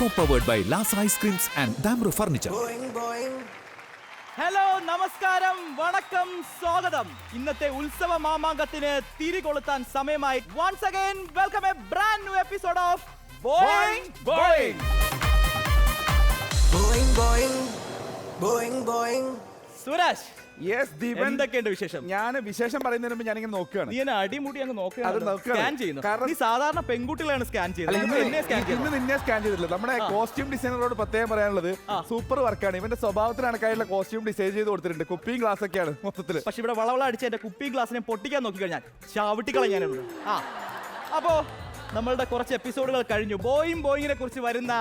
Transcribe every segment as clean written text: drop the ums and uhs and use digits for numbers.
Co-powered by Lasa Ice Creams and Damro Furniture. Hello നമസ്കാരം വണക്കം സ്വാഗതം ഇന്നത്തെ ഉത്സവ മാമാങ്കത്തിന് തിരികൊളുത്താൻ സമയമായി once again welcome a brand new episode of Boeing Boeing Suresh എന്തൊക്കെയുണ്ട് വിശേഷം? ഞാൻ വിശേഷം പറയുന്നതിന് മുമ്പ് ഞാനിങ്ങനെ നോക്കുകയാണ്. നീ എന്നെ അടിമുടി അങ്ങ് സ്കാൻ ചെയ്യുന്നു. നീ സാധാരണ പെൺകുട്ടികളാണ് സ്കാൻ ചെയ്യുന്നത്. ഇന്ന് നിന്നെ സ്കാൻ ചെയ്തിട്ടില്ല. നമ്മുടെ കോസ്റ്റ്യൂം ഡിസൈനറോട് പ്രത്യേകം പറയാനുള്ളത് സൂപ്പർ വർക്കാണ്. ഇവന്റെ സ്വഭാവത്തിന് കണക്കായിട്ടുള്ള കോസ്റ്റ്യൂം ഡിസൈൻ ചെയ്ത് കൊടുത്തിട്ടുണ്ട്. കുപ്പിയും ഗ്ലാസ് ഒക്കെയാണ് മൊത്തത്തിൽ. പക്ഷെ ഇവിടെ വളവള അടിച്ച് എന്റെ കുപ്പിയും ഗ്ലാസിനെ പൊട്ടിക്കാൻ നോക്കി കഴിഞ്ഞാൽ ചവിട്ടിക്കളയാനുള്ളൂ. അപ്പോ നമ്മളുടെ കുറച്ച് എപ്പിസോഡുകൾ കഴിഞ്ഞു. ബോയിങ്ങിനെ കുറിച്ച് വരുന്ന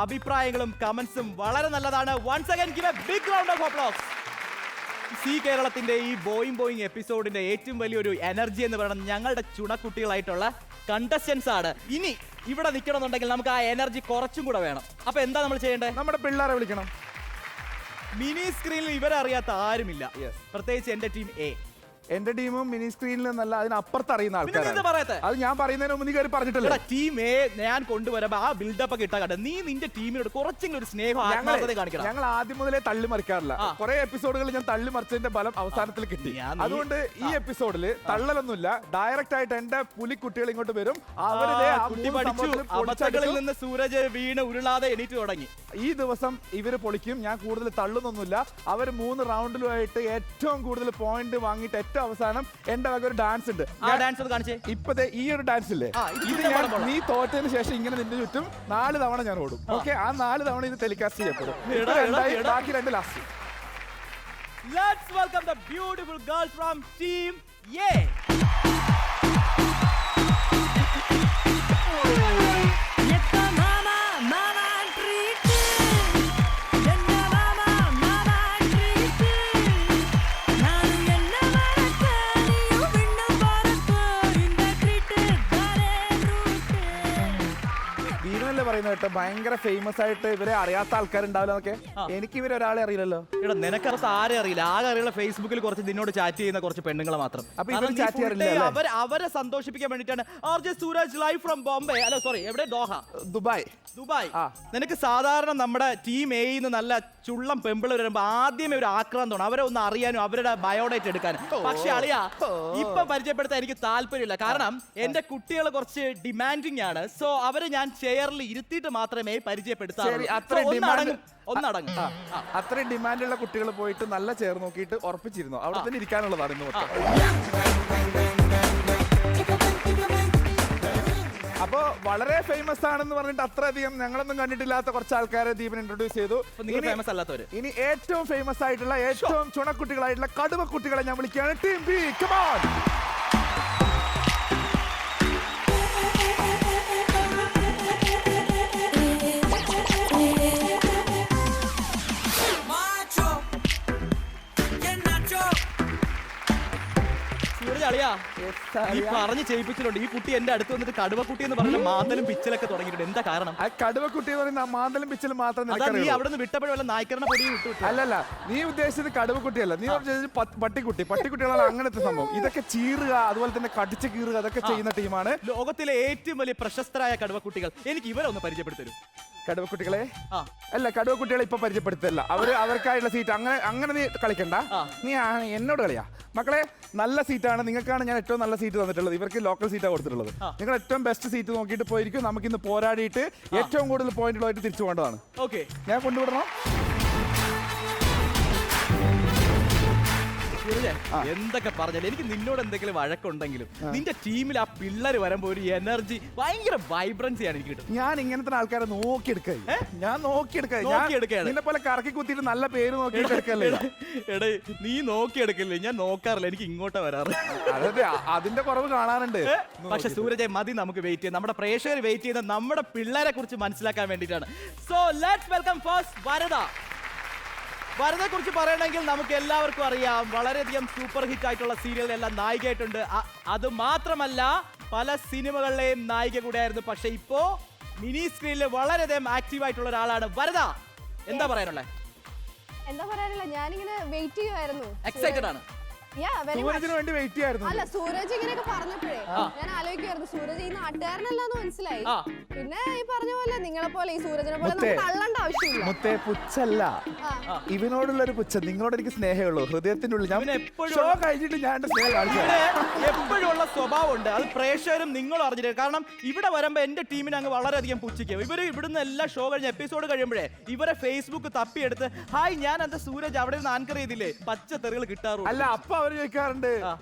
അഭിപ്രായങ്ങളും കമന്റ്സും വളരെ നല്ലതാണ്. Once again give a big round of applause. സി കേരളത്തിന്റെ ഈ ബോയിങ് എപ്പിസോഡിന്റെ ഏറ്റവും വലിയൊരു എനർജി എന്ന് പറയുന്നത് ഞങ്ങളുടെ ചുണക്കുട്ടികളായിട്ടുള്ള കണ്ടസ്റ്റൻസ് ആണ്. ഇനി ഇവിടെ നിൽക്കണമെന്നുണ്ടെങ്കിൽ നമുക്ക് ആ എനർജി കുറച്ചും കൂടെ വേണം. അപ്പൊ എന്താ നമ്മൾ ചെയ്യേണ്ടത്? നമ്മുടെ പിള്ളേരെ വിളിക്കണം. മിനി സ്ക്രീനിൽ ഇവരെ അറിയാത്ത ആരുമില്ല, പ്രത്യേകിച്ച് എന്റെ ടീം എ. എന്റെ ടീമും മിനി സ്ക്രീനിൽ നിന്നല്ല, അതിനപ്പുറത്ത് അറിയുന്ന ആൾക്കാരാണ്. അത് ഞാൻ പറയുന്നതിന് മുമ്പ് നീ കാര്യം പറഞ്ഞിട്ടില്ല. ടീം എ ഞാൻ കൊണ്ടുവരുമ്പോ ആ ബിൽഡപ്പ് ഒക്കെ ഇട്ടാ കണ്ട നീ നിന്റെ ടീമിനോട് കുറച്ചെങ്കിലും ഒരു സ്നേഹം കാണിക്കണം. ഞങ്ങൾ ആദ്യം മുതലേ തള്ളി മറിക്കാറില്ല. കുറെ എപ്പിസോഡുകൾ ഞാൻ തള്ളി മറിച്ചതിന്റെ ഫലം അവസാനത്തിൽ കിട്ടി. അതുകൊണ്ട് ഈ എപ്പിസോഡിൽ തള്ളലൊന്നുമില്ല. ഡയറക്റ്റ് ആയിട്ട് എന്റെ പുലിക്കുട്ടികൾ ഇങ്ങോട്ട് വരും. അവരുടെ നിന്ന് സൂരജ് വീണ് ഉരുളാതെ എണീറ്റ് തുടങ്ങി. ഈ ദിവസം ഇവര് പൊളിക്കും. ഞാൻ കൂടുതൽ തള്ളുന്നൊന്നുമില്ല. അവർ 3 റൗണ്ടിലുമായിട്ട് ഏറ്റവും കൂടുതൽ പോയിന്റ് വാങ്ങിയിട്ട് ഏറ്റവും അവസാനം എന്റെ വക ഒരു ഡാൻസ് ഉണ്ട്. ഇപ്പത്തെ ഈ ഒരു ഡാൻസ് ഇല്ലേ, നീ തോറ്റതിന് ശേഷം ഇങ്ങനെ നിന്റെ ചുറ്റും 4 തവണ ഞാൻ ഓടും. ഓക്കെ, ആ 4 തവണ ഇത് ടെലികാസ്റ്റ് ചെയ്യപ്പെടും. ബാക്കി 2 last. Let's welcome the beautiful girl from Team A. പറയുന്നത് കേട്ടോ, ഭയങ്കര ഫേമസ് ആയിട്ട് ഇവരെ അറിയാത്ത ആൾക്കാരുണ്ടാവില്ല എന്നൊക്കെ. എനിക്ക് ഇവരെ ഒരാളെ അറിയില്ലല്ലോ. ഇവിടെ നിനക്ക് ആരെ അറിയില്ല. ആകെ അറിയില്ല ഫേസ്ബുക്കിൽ കുറച്ച് നിന്നോട് ചാറ്റ് ചെയ്യുന്ന കുറച്ച് പെണ്ണുങ്ങളെ മാത്രം. അപ്പൊ ഇവർ ചാറ്റ് ചെയ്യാറില്ല. അവരെ സന്തോഷിപ്പിക്കാൻ വേണ്ടിട്ടാണ് RJ Sooraj live from Bombay. അല്ല സോറി, എവിടെ? Doha, Dubai. നിനക്ക് സാധാരണ നമ്മുടെ ടീം എയിൽ നല്ല ചുള്ളം പെമ്പിളർ വരുമ്പോ ആദ്യമേ ഒരു ആക്രാന്തമാണ് അവരെ ഒന്ന് അറിയാനും അവരുടെ ബയോഡേറ്റ് എടുക്കാനും. പക്ഷെ അളിയാ, ഇപ്പൊ പരിചയപ്പെടുത്താൻ എനിക്ക് താല്പര്യമില്ല. കാരണം എന്റെ കുട്ടികൾ കുറച്ച് ഡിമാൻഡിങ് ആണ്. സോ അവരെ ഞാൻ ചെയറിൽ ഇരുത്തിയിട്ട് മാത്രമേ പരിചയപ്പെടുത്താറുള്ളൂ. അത്രയും ഡിമാൻഡുള്ള കുട്ടികൾ പോയിട്ട് നല്ല ചെയർ നോക്കിയിട്ട് ഉറപ്പിച്ചിരുന്നു. അവിടെ തന്നെ ഇരിക്കാനുള്ളതാണ് ഇന്ന് മൊത്തം. അപ്പോ വളരെ ഫേമസ് ആണെന്ന് പറഞ്ഞിട്ട് അത്രയധികം ഞങ്ങളൊന്നും കണ്ടിട്ടില്ലാത്ത കുറച്ച് ആൾക്കാരെ ദീപൻ ഇൻട്രൊഡ്യൂസ് ചെയ്തു. ഇനി ഏറ്റവും ഫേമസ് ആയിട്ടുള്ള ഏറ്റവും ചുണക്കുട്ടികളായിട്ടുള്ള കടുവ കുട്ടികളെ ഞാൻ വിളിക്കുകയാണ്. Team B, come on. പറഞ്ഞ് ചെയ്യിപ്പിച്ചിട്ടുണ്ട്. ഈ കുട്ടി എന്റെ അടുത്ത് വന്നിട്ട് കടുവക്കുട്ടി എന്ന് പറഞ്ഞ മാന്തലും പിച്ചിലൊക്കെ തുടങ്ങിയിട്ടുണ്ട്. എന്താ കാരണം? കടുവക്കുട്ടി എന്ന് പറയുന്ന മാന്തലും പിച്ചിലും മാത്രം. നീ അവിടെ നിന്ന് വിട്ടപ്പോഴല്ല നായ്ക്കറിനെ പൊടി വിട്ടു. അല്ലല്ല, നീ ഉദ്ദേശിച്ചത് കടുവക്കുട്ടിയല്ല, നീ ഉദ്ദേശിച്ചത് പട്ടിക്കുട്ടി. പട്ടിക്കുട്ടികളാണ് അങ്ങനത്തെ സംഭവം. ഇതൊക്കെ ചീറുക, അതുപോലെ തന്നെ കടിച്ച് കീറുക, അതൊക്കെ ചെയ്യുന്ന ടീമാണ്. ലോകത്തിലെ ഏറ്റവും വലിയ പ്രശസ്തരായ കടുവക്കുട്ടികൾ. എനിക്ക് ഇവരെ ഒന്ന് പരിചയപ്പെടുത്തരും. കടുവക്കുട്ടികളെ അല്ല, കടുവക്കുട്ടികളെ ഇപ്പൊ പരിചയപ്പെടുത്തല്ല. അവർക്കായിട്ടുള്ള സീറ്റ് അങ്ങനെ നീ കളിക്കണ്ട. നീ എന്നോട് കളിയാ. മക്കളെ, നല്ല സീറ്റാണ് നിങ്ങൾക്കാണ് ഞാൻ ഏറ്റവും നല്ല സീറ്റ് തന്നിട്ടുള്ളത്. ഇവർക്ക് ലോക്കൽ സീറ്റാണ് കൊടുത്തിട്ടുള്ളത്. നിങ്ങൾ ഏറ്റവും ബെസ്റ്റ് സീറ്റ് നോക്കിയിട്ട് പോയിരിക്കും. നമുക്ക് ഇന്ന് പോരാടിയിട്ട് ഏറ്റവും കൂടുതൽ പോയിന്റുകളായിട്ട് തിരിച്ചു പോകേണ്ടതാണ്. ഓക്കെ, ഞാൻ കൊണ്ടുവിടണം. എന്തൊക്കെ പറഞ്ഞാലും എനിക്ക് നിന്നോട് എന്തെങ്കിലും വഴക്കുണ്ടെങ്കിലും നിന്റെ ടീമിൽ ആ പിള്ളേർ വരുമ്പോ ഒരു എനർജി, ഭയങ്കര വൈബ്രൻസിയാണ് എനിക്ക് കിട്ടുന്നത്. ഞാൻ ഇങ്ങനത്തെ ആൾക്കാരെ നോക്കിയെടുക്കുക. ഞാൻ നോക്കിയെടുക്കുക പോലെ കറക്കി കുത്തിയിട്ട് നല്ല പേര് നോക്കിയെടുക്കല്ലേ. എടേ, നീ നോക്കിയെടുക്കില്ലേ? ഞാൻ നോക്കാറില്ല, എനിക്ക് ഇങ്ങോട്ടാ വരാറ്. അതായത് അതിന്റെ കുറവ് കാണാനുണ്ട്. പക്ഷെ സൂരജ് മതി, നമുക്ക് വെയിറ്റ് ചെയ്യാം. നമ്മുടെ പ്രേക്ഷകർ വെയിറ്റ് ചെയ്യുന്ന നമ്മുടെ പിള്ളേരെ കുറിച്ച് മനസ്സിലാക്കാൻ വേണ്ടിയിട്ടാണ്. So let's welcome first Varada. വരദയെ കുറിച്ച് പറയണമെങ്കിൽ നമുക്ക് എല്ലാവർക്കും അറിയാം, വളരെയധികം സൂപ്പർ ഹിറ്റ് ആയിട്ടുള്ള സീരിയലിലെല്ലാം നായികയായിട്ടുണ്ട്. അത് മാത്രമല്ല പല സിനിമകളിലെയും നായിക കൂടെയായിരുന്നു. പക്ഷെ ഇപ്പോ മിനി സ്ക്രീനിൽ വളരെയധികം ആക്റ്റീവ് ആയിട്ടുള്ള ഒരാളാണ് വരദ. എന്താ പറയാനുള്ളത്? ഞാനിങ്ങനെ വെയിറ്റ് ചെയ്യുമായിരുന്നു. എക്സൈറ്റഡ് ആണ്. സൂരജിന് വേണ്ടി വെയിറ്റ് ചെയ്യായിരുന്നു. അല്ല സൂരജ് ഇങ്ങനെയൊക്കെ പറഞ്ഞപ്പോഴേ ഞാൻ ആലോചിക്കുമായിരുന്നു സൂരജ് ഈ നാട്ടുകാരനല്ലാന്ന് മനസ്സിലായി. പിന്നെ ഈ പറഞ്ഞ പോലെ നിങ്ങളെ പോലെ ഈ സൂരജിനെ പോലെ നമുക്ക് തള്ളേണ്ട ആവശ്യമില്ല. മുത്തേ പുച്ഛല്ല, ഇവനോടുള്ള ഒരു പുച്ഛം. നിങ്ങളോട് എനിക്ക് സ്നേഹമേ ഉള്ളൂ, ഹൃദയത്തിന്റെ ഉള്ളിൽ. ഞാൻ ഷോ കഴിഞ്ഞിട്ട് ഞാൻ എന്റെ സ്നേഹം കാണിച്ചു. എപ്പോഴും ഉള്ള സ്വഭാവം ഉണ്ട്, അത് പ്രേക്ഷകരും നിങ്ങളും അറിഞ്ഞിട്ട്. കാരണം ഇവിടെ വരുമ്പോ എന്റെ ടീമിനെ അങ്ങ് വളരെയധികം പുച്ഛിക്കും. ഇവര് ഇവിടുന്ന് എല്ലാ ഷോ കഴിഞ്ഞ എപ്പിസോഡ് കഴിയുമ്പോഴേ ഇവരെ ഫേസ്ബുക്ക് തപ്പിയെടുത്ത് ഹായ് ഞാൻ എന്താ സൂരജ് അവിടെ നിന്ന് ആൻകർ ചെയ്തില്ലേ പച്ചത്തെറികൾ കിട്ടാറുണ്ട്. അല്ല അപ്പൊ അവര് ചോദിക്കാറുണ്ട്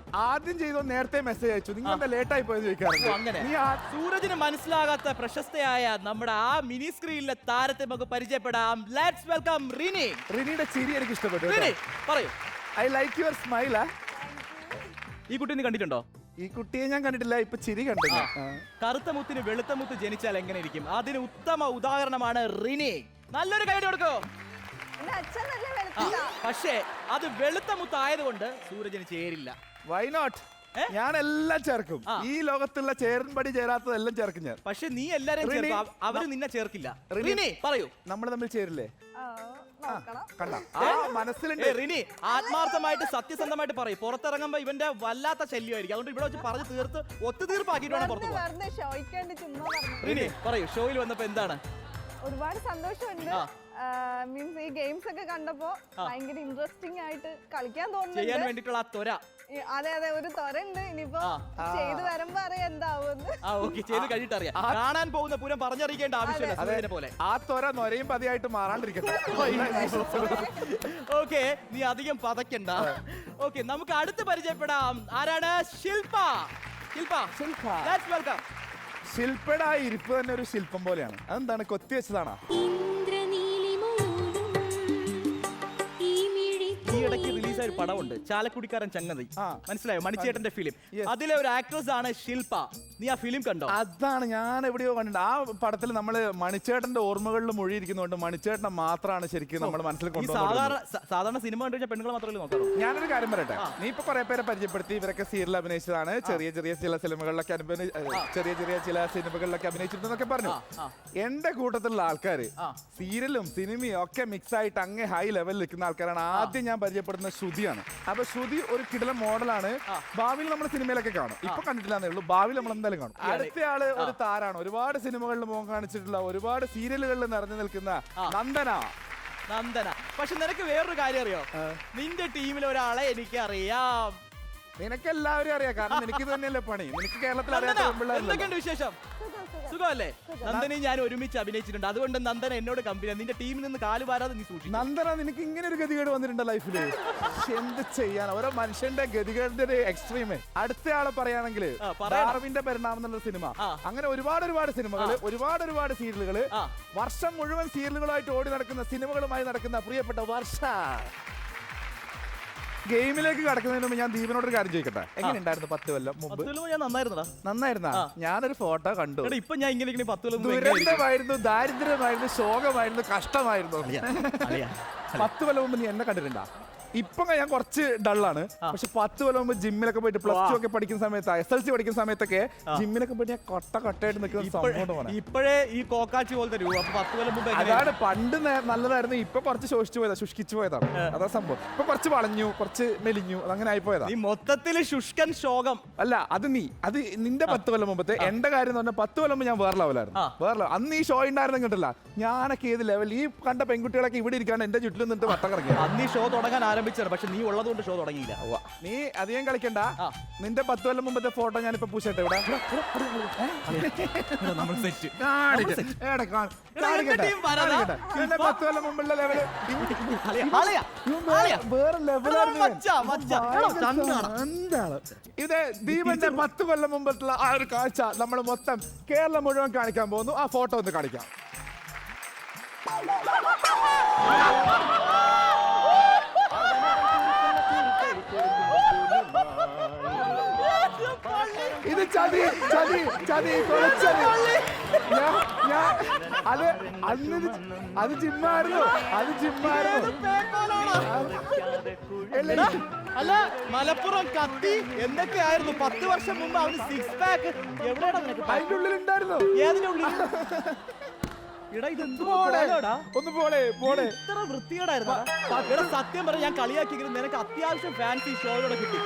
ആദ്യം ചെയ്തോ നേരത്തെ മെസ്സേജ് അയച്ചു, നിങ്ങൾ എന്താ ലേറ്റ് ആയി പോയെന്ന് ചോദിക്കാറുണ്ട്. അങ്ങനെ സൂരജിന് മനസ്സിലാകാത്ത പ്രശസ്തയായ നമ്മുടെ ആ മിനി സ്ക്രീനിലെ താരത്തെ നമുക്ക് പരിചയപ്പെടാം. Let's welcome Rini. റിനിയുടെ ചിരി എനിക്ക് ഇഷ്ടപ്പെട്ടു. റിനി പറയൂ. I like your smile. ഈ കുട്ടി നീ കണ്ടിട്ടുണ്ടോ? ഈ കുട്ടിയെ ഞാൻ കണ്ടിട്ടില്ല, ഇപ്പൊ ചിരി കണ്ടില്ല. കറുത്ത മുത്തിന് വെളുത്ത മുത്ത് ജനിച്ചാൽ എങ്ങനെ ഇരിക്കും, അതിന് ഉത്തമ ഉദാഹരണമാണ് റിനി. നല്ലൊരു കൈ കൊടുക്കോ. പക്ഷേ അത് വെളുത്ത മുത്ത് ആയതുകൊണ്ട് സൂരജിന് ചേരില്ല. Why not? ഞാൻ എല്ലാം ചേർക്കും. ഈ ലോകത്തുള്ള ചേരുംപടി ചേരാത്തതെല്ലാം ചേർക്കും ഞാൻ. പക്ഷെ നീ എല്ലാരെയും ചേർക്കും, അവര് നിന്നെ ചേർക്കില്ല. റിനി പറയൂ. നമ്മൾ തമ്മിൽ ചേരില്ലേ? മനസ്സിലുണ്ട്. റിനി ആത്മാർത്ഥമായിട്ട് സത്യസന്ധമായിട്ട് പറയും. പുറത്തിറങ്ങുമ്പോ ഇവന്റെ വല്ലാത്ത ശല്യമായിരിക്കും, അതുകൊണ്ട് ഇവിടെ വെച്ച് പറഞ്ഞ് തീർത്ത് ഒത്തുതീർപ്പാക്കിയിട്ട് വേണം പുറത്ത് പോകാൻ. റിനി പറയൂ, ഷോയിൽ വന്നപ്പോ എന്താണ്? ഒരുപാട് സന്തോഷമുണ്ട്. മീൻസ് ഈ ഗെയിംസ് ഒക്കെ കണ്ടപ്പോ ഭയങ്കര ഇൻട്രസ്റ്റിംഗ് ആയിട്ട് കളിക്കാൻ തോന്നുന്നു. ചെയ്യാൻ വേണ്ടിട്ടുള്ള ആ ത്വര. അതെ അതെ, ഒരു ത്വരണ്ട്. ഇനിയിപ്പോ ചെയ്ത് വരുമ്പോ അറിയാം എന്താവുമെന്ന്. ചെയ്ത് കഴിഞ്ഞിട്ട് അറിയാം. കാണാൻ പോകുന്ന പൂരം പറഞ്ഞറിയിക്കേണ്ട ആവശ്യമില്ല. പോലെ ആ ത്വര നൊരയും പതിയായിട്ട് മാറാണ്ടിരിക്കട്ടെ. ഓക്കെ, നീ അധികം പതക്കണ്ട. ഓക്കെ, നമുക്ക് അടുത്ത് പരിചയപ്പെടാം. ആരാണ്? ശില്പ. ശില്പ ലെറ്റ്സ് വെൽക്കം. ശില്പയുടെ ആ ഇരിപ്പ് തന്നെ ഒരു ശില്പം പോലെയാണ്. അതെന്താണ്, കൊത്തി വെച്ചതാണോ? ഈയിടയ്ക്ക് റിലീസായ ഒരു പടമുണ്ട്, ചാലക്കുടിക്കാരൻ ചങ്ങതി. മനസ്സിലായോ? മണിച്ചേട്ടന്റെ ഫിലിം. അതിലെ ഒരു ആക്ട്രസ് ആണ് ശില്പ. നീ ആ ഫിലിം കണ്ടോ? അതാണ് ഞാൻ എവിടെയോ കണ്ടിട്ടുണ്ട്. ആ പടത്തിൽ നമ്മള് മണിച്ചേട്ടന്റെ ഓർമ്മകളിൽ മൊഴിയിരിക്കുന്നതുകൊണ്ട് മണിച്ചേട്ടനെ മാത്രമാണ് ശരിക്കും നമ്മുടെ മനസ്സിൽ കൊണ്ടുപോകുന്നത്. സാധാരണ സിനിമ കണ്ടു കഴിഞ്ഞാൽ പെണ്ണുങ്ങൾ മാത്രമേ നോക്കാറൂ. ഞാനൊരു കാര്യം പറയട്ടെ, നീ ഇപ്പൊ കുറെ പേരെ പരിചയപ്പെടുത്തി. ഇവരൊക്കെ സീരിയൽ അഭിനയിച്ചതാണ്, ചെറിയ ചില സിനിമകളിലൊക്കെ അഭിനയിച്ചിരുന്നൊക്കെ പറഞ്ഞു. എന്റെ കൂട്ടത്തിലുള്ള ആൾക്കാര് സീരിയലും സിനിമയും ഒക്കെ മിക്സ് ആയിട്ട് അങ്ങേ ഹൈ ലെവലിൽ നിൽക്കുന്ന ആൾക്കാരാണ്. ആദ്യം ഞാൻ പരിചയപ്പെടുന്ന ശ്രുതിയാണ്. അപ്പൊ ശ്രുതി ഒരു കിടിലൻ മോഡലാണ്. ഭാവിയിൽ നമ്മൾ സിനിമയിലൊക്കെ കാണും, ഇപ്പൊ കണ്ടിട്ടില്ലാന്നേ ഉള്ളൂ. ഭാവിയിൽ നമ്മൾ എന്തായാലും കാണും. അടുത്ത ആള് ഒരു താരാണ്, ഒരുപാട് സിനിമകളിൽ മുഖം കാണിച്ചിട്ടുള്ള, ഒരുപാട് സീരിയലുകളിൽ നിറഞ്ഞു നിൽക്കുന്ന നന്ദന. പക്ഷെ നിനക്ക് വേറൊരു കാര്യം അറിയോ? നിന്റെ ടീമിലെ ഒരാളെ എനിക്ക് അറിയാം. നിനക്ക് എല്ലാവരും അറിയാം, കാരണം നിനക്ക് തന്നെയല്ലേ പണി. നിനക്ക് കേരളത്തിൽ എന്തൊക്കെയുണ്ട് വിശേഷം? സുഖമല്ലേ? നന്ദനെ ഞാൻ ഒരുമിച്ച് അഭിനയിച്ചിട്ടുണ്ട്, അതുകൊണ്ട് നന്ദന എന്നോട് കമ്പനിയാണ്. നിന്റെ ടീമിൽ നിന്ന് കാല് പാരാതെ നീ സൂക്ഷിക്കും. നന്ദന, നിനക്ക് ഇങ്ങനെ ഒരു ഗതികേട് വന്നിട്ടുണ്ട് ലൈഫില്. എന്ത് ചെയ്യാൻ, ഓരോ മനുഷ്യന്റെ ഗതികേടിന്റെ ഒരു എക്സ്ട്രീമ്. അടുത്ത ആളെ പറയുകയാണെങ്കിൽ ഡാർവിന്റെ പരിണാമം എന്നുള്ള സിനിമ, അങ്ങനെ ഒരുപാട് സിനിമകള്, ഒരുപാട് സീരിയലുകള്, വർഷം മുഴുവൻ സീരിയലുകളായിട്ട് ഓടി നടക്കുന്ന, സിനിമകളുമായി നടക്കുന്ന പ്രിയപ്പെട്ട വർഷ. ഗെയിമിലേക്ക് കടക്കുന്നതിന് മുമ്പ് ഞാൻ ദീപനോട് ഒരു കാര്യം ചോദിക്കട്ടെ, എങ്ങനെയുണ്ടായിരുന്നു 10 കൊല്ലം മുമ്പ്? നന്നായിരുന്നാ? ഞാനൊരു ഫോട്ടോ കണ്ടു. ഇപ്പൊ ഞാൻ ഇങ്ങനെ ദുരന്തമായിരുന്നു, ദാരിദ്ര്യമായിരുന്നു, ശോകമായിരുന്നു, കഷ്ടമായിരുന്നു. 10 കൊല്ലം മുമ്പ് നീ എന്നെ കണ്ടിട്ടുണ്ടാ? ഇപ്പൊ ഞാൻ കുറച്ച് ഡള്ളാണ്, പക്ഷെ 10 കൊല്ലം മുമ്പ് ജിമ്മിലൊക്കെ പോയിട്ട് പ്ലസ് 2 ഒക്കെ പഠിക്കുന്ന സമയത്ത്, SLC പഠിക്കുന്ന സമയത്തൊക്കെ ജിമ്മിലൊക്കെ പോയിട്ട് ഞാൻ കൊട്ടയായിട്ട് നിൽക്കുന്ന സംഭവം. ഇപ്പോഴേ ഈ കോക്കാച്ചി പോലത്തെ രൂപ. 10 കൊല്ലം മുമ്പ് അതാണ്. പണ്ട് നല്ലതായിരുന്നു, ഇപ്പൊ കുറച്ച് ശുഷ്കിച്ചു പോയതാണ്. അതാ സംഭവം. ഇപ്പൊ കുറച്ച് വളഞ്ഞു, കുറച്ച് മെലിഞ്ഞു, അതങ്ങനെ ആയിപ്പോയതാ. മൊത്തത്തിൽ ശുഷ്കൻ ശോകം. അല്ല, അത് നിന്റെ 10 കൊല്ലം മുമ്പത്തെ. എന്റെ കാര്യം എന്ന് പറഞ്ഞാൽ 10 കൊല്ലം മുമ്പ് ഞാൻ വേറെ ലെവലായിരുന്നു. അന്ന് ഈ ഷോ ഉണ്ടായിരുന്നു കിട്ടില്ല. ഞാനൊക്കെ ഏത് ലെവൽ, ഈ കണ്ട പെൺകുട്ടികളൊക്കെ ഇവിടെ ഇരിക്കാണ്ട് എന്റെ ചുറ്റിലും നിന്നിട്ട് വട്ടം കറങ്ങി. അന്ന് ഈ ഷോ തുടങ്ങാൻ പക്ഷെ നീ ഉള്ളതുകൊണ്ട് ഷോ തുടങ്ങിയില്ല. നീ അധികം കളിക്കണ്ട. നിന്റെ 10 കൊല്ലം മുമ്പത്തെ ഫോട്ടോ ഞാനിപ്പോ പൂശട്ടെ. ഇവിടെ 10 കൊല്ലം മുമ്പുള്ള ലെവല് വേറെ ലെവലായിരുന്നു. ഇത് ദീപന്റെ 10 കൊല്ലം മുമ്പത്തുള്ള ആ ഒരു കാഴ്ച നമ്മൾ മൊത്തം കേരളം മുഴുവൻ കാണിക്കാൻ പോകുന്നു. ആ ഫോട്ടോ ഒന്ന് കാണിക്കാം. ഇത് ചതി അത് ജിമ്മായിരുന്നു. അല്ല, മലപ്പുറം കത്തി എന്തൊക്കെയായിരുന്നു 10 വർഷം മുമ്പ്. അവന് 6 പാക്ക് എവിടെയാണ്? അതിന്റെ ഉള്ളിലുണ്ടായിരുന്നു. ഏതിന്റെ ഉള്ളിൽ? എടാ ഇത് ഒന്ന് പോളെ പോളെ. ഇത്ര വൃത്തികേടായിരുന്നു എടാ. സത്യം പറഞ്ഞ ഞാൻ കളിയാക്കിയെങ്കിലും നിനക്ക് അത്യാവശ്യം ഫാൻസി ഷോയിലൂടെ കിട്ടി.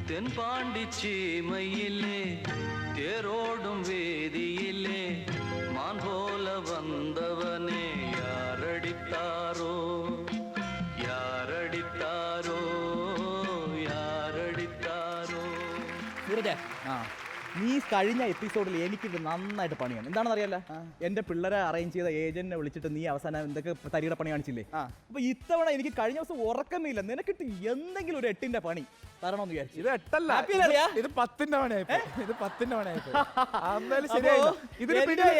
தென்பாண்டி சீமையிலே தேரோடும் வேதியிலே மான் போல வந்தவனே யாரடித்தாரோ யாரடித்தாரோ யாரடித்தாரோ. സൂരജ്, നീ കഴിഞ്ഞ എപ്പിസോഡിൽ എനിക്കിത് നന്നായിട്ട് പണിയാണ്. എന്താണെന്ന് അറിയാലോ, എന്റെ പിള്ളേരെ അറേഞ്ച് ചെയ്ത ഏജന്റിനെ വിളിച്ചിട്ട് നീ അവസാനം എന്തൊക്കെ തരിയുടെ പണി കാണിച്ചില്ലേ? അപ്പൊ ഇത്തവണ എനിക്ക് കഴിഞ്ഞ ദിവസം ഉറക്കമില്ല. നിനക്കിട്ട് എന്തെങ്കിലും ഒരു 8ന്റെ പണി തരണമെന്ന് വിചാരിച്ചു. ഇത് 8 അല്ല, ഇത് 10ന്റെ പണിയായി. ഇത് 10ന്റെ പണിയായി.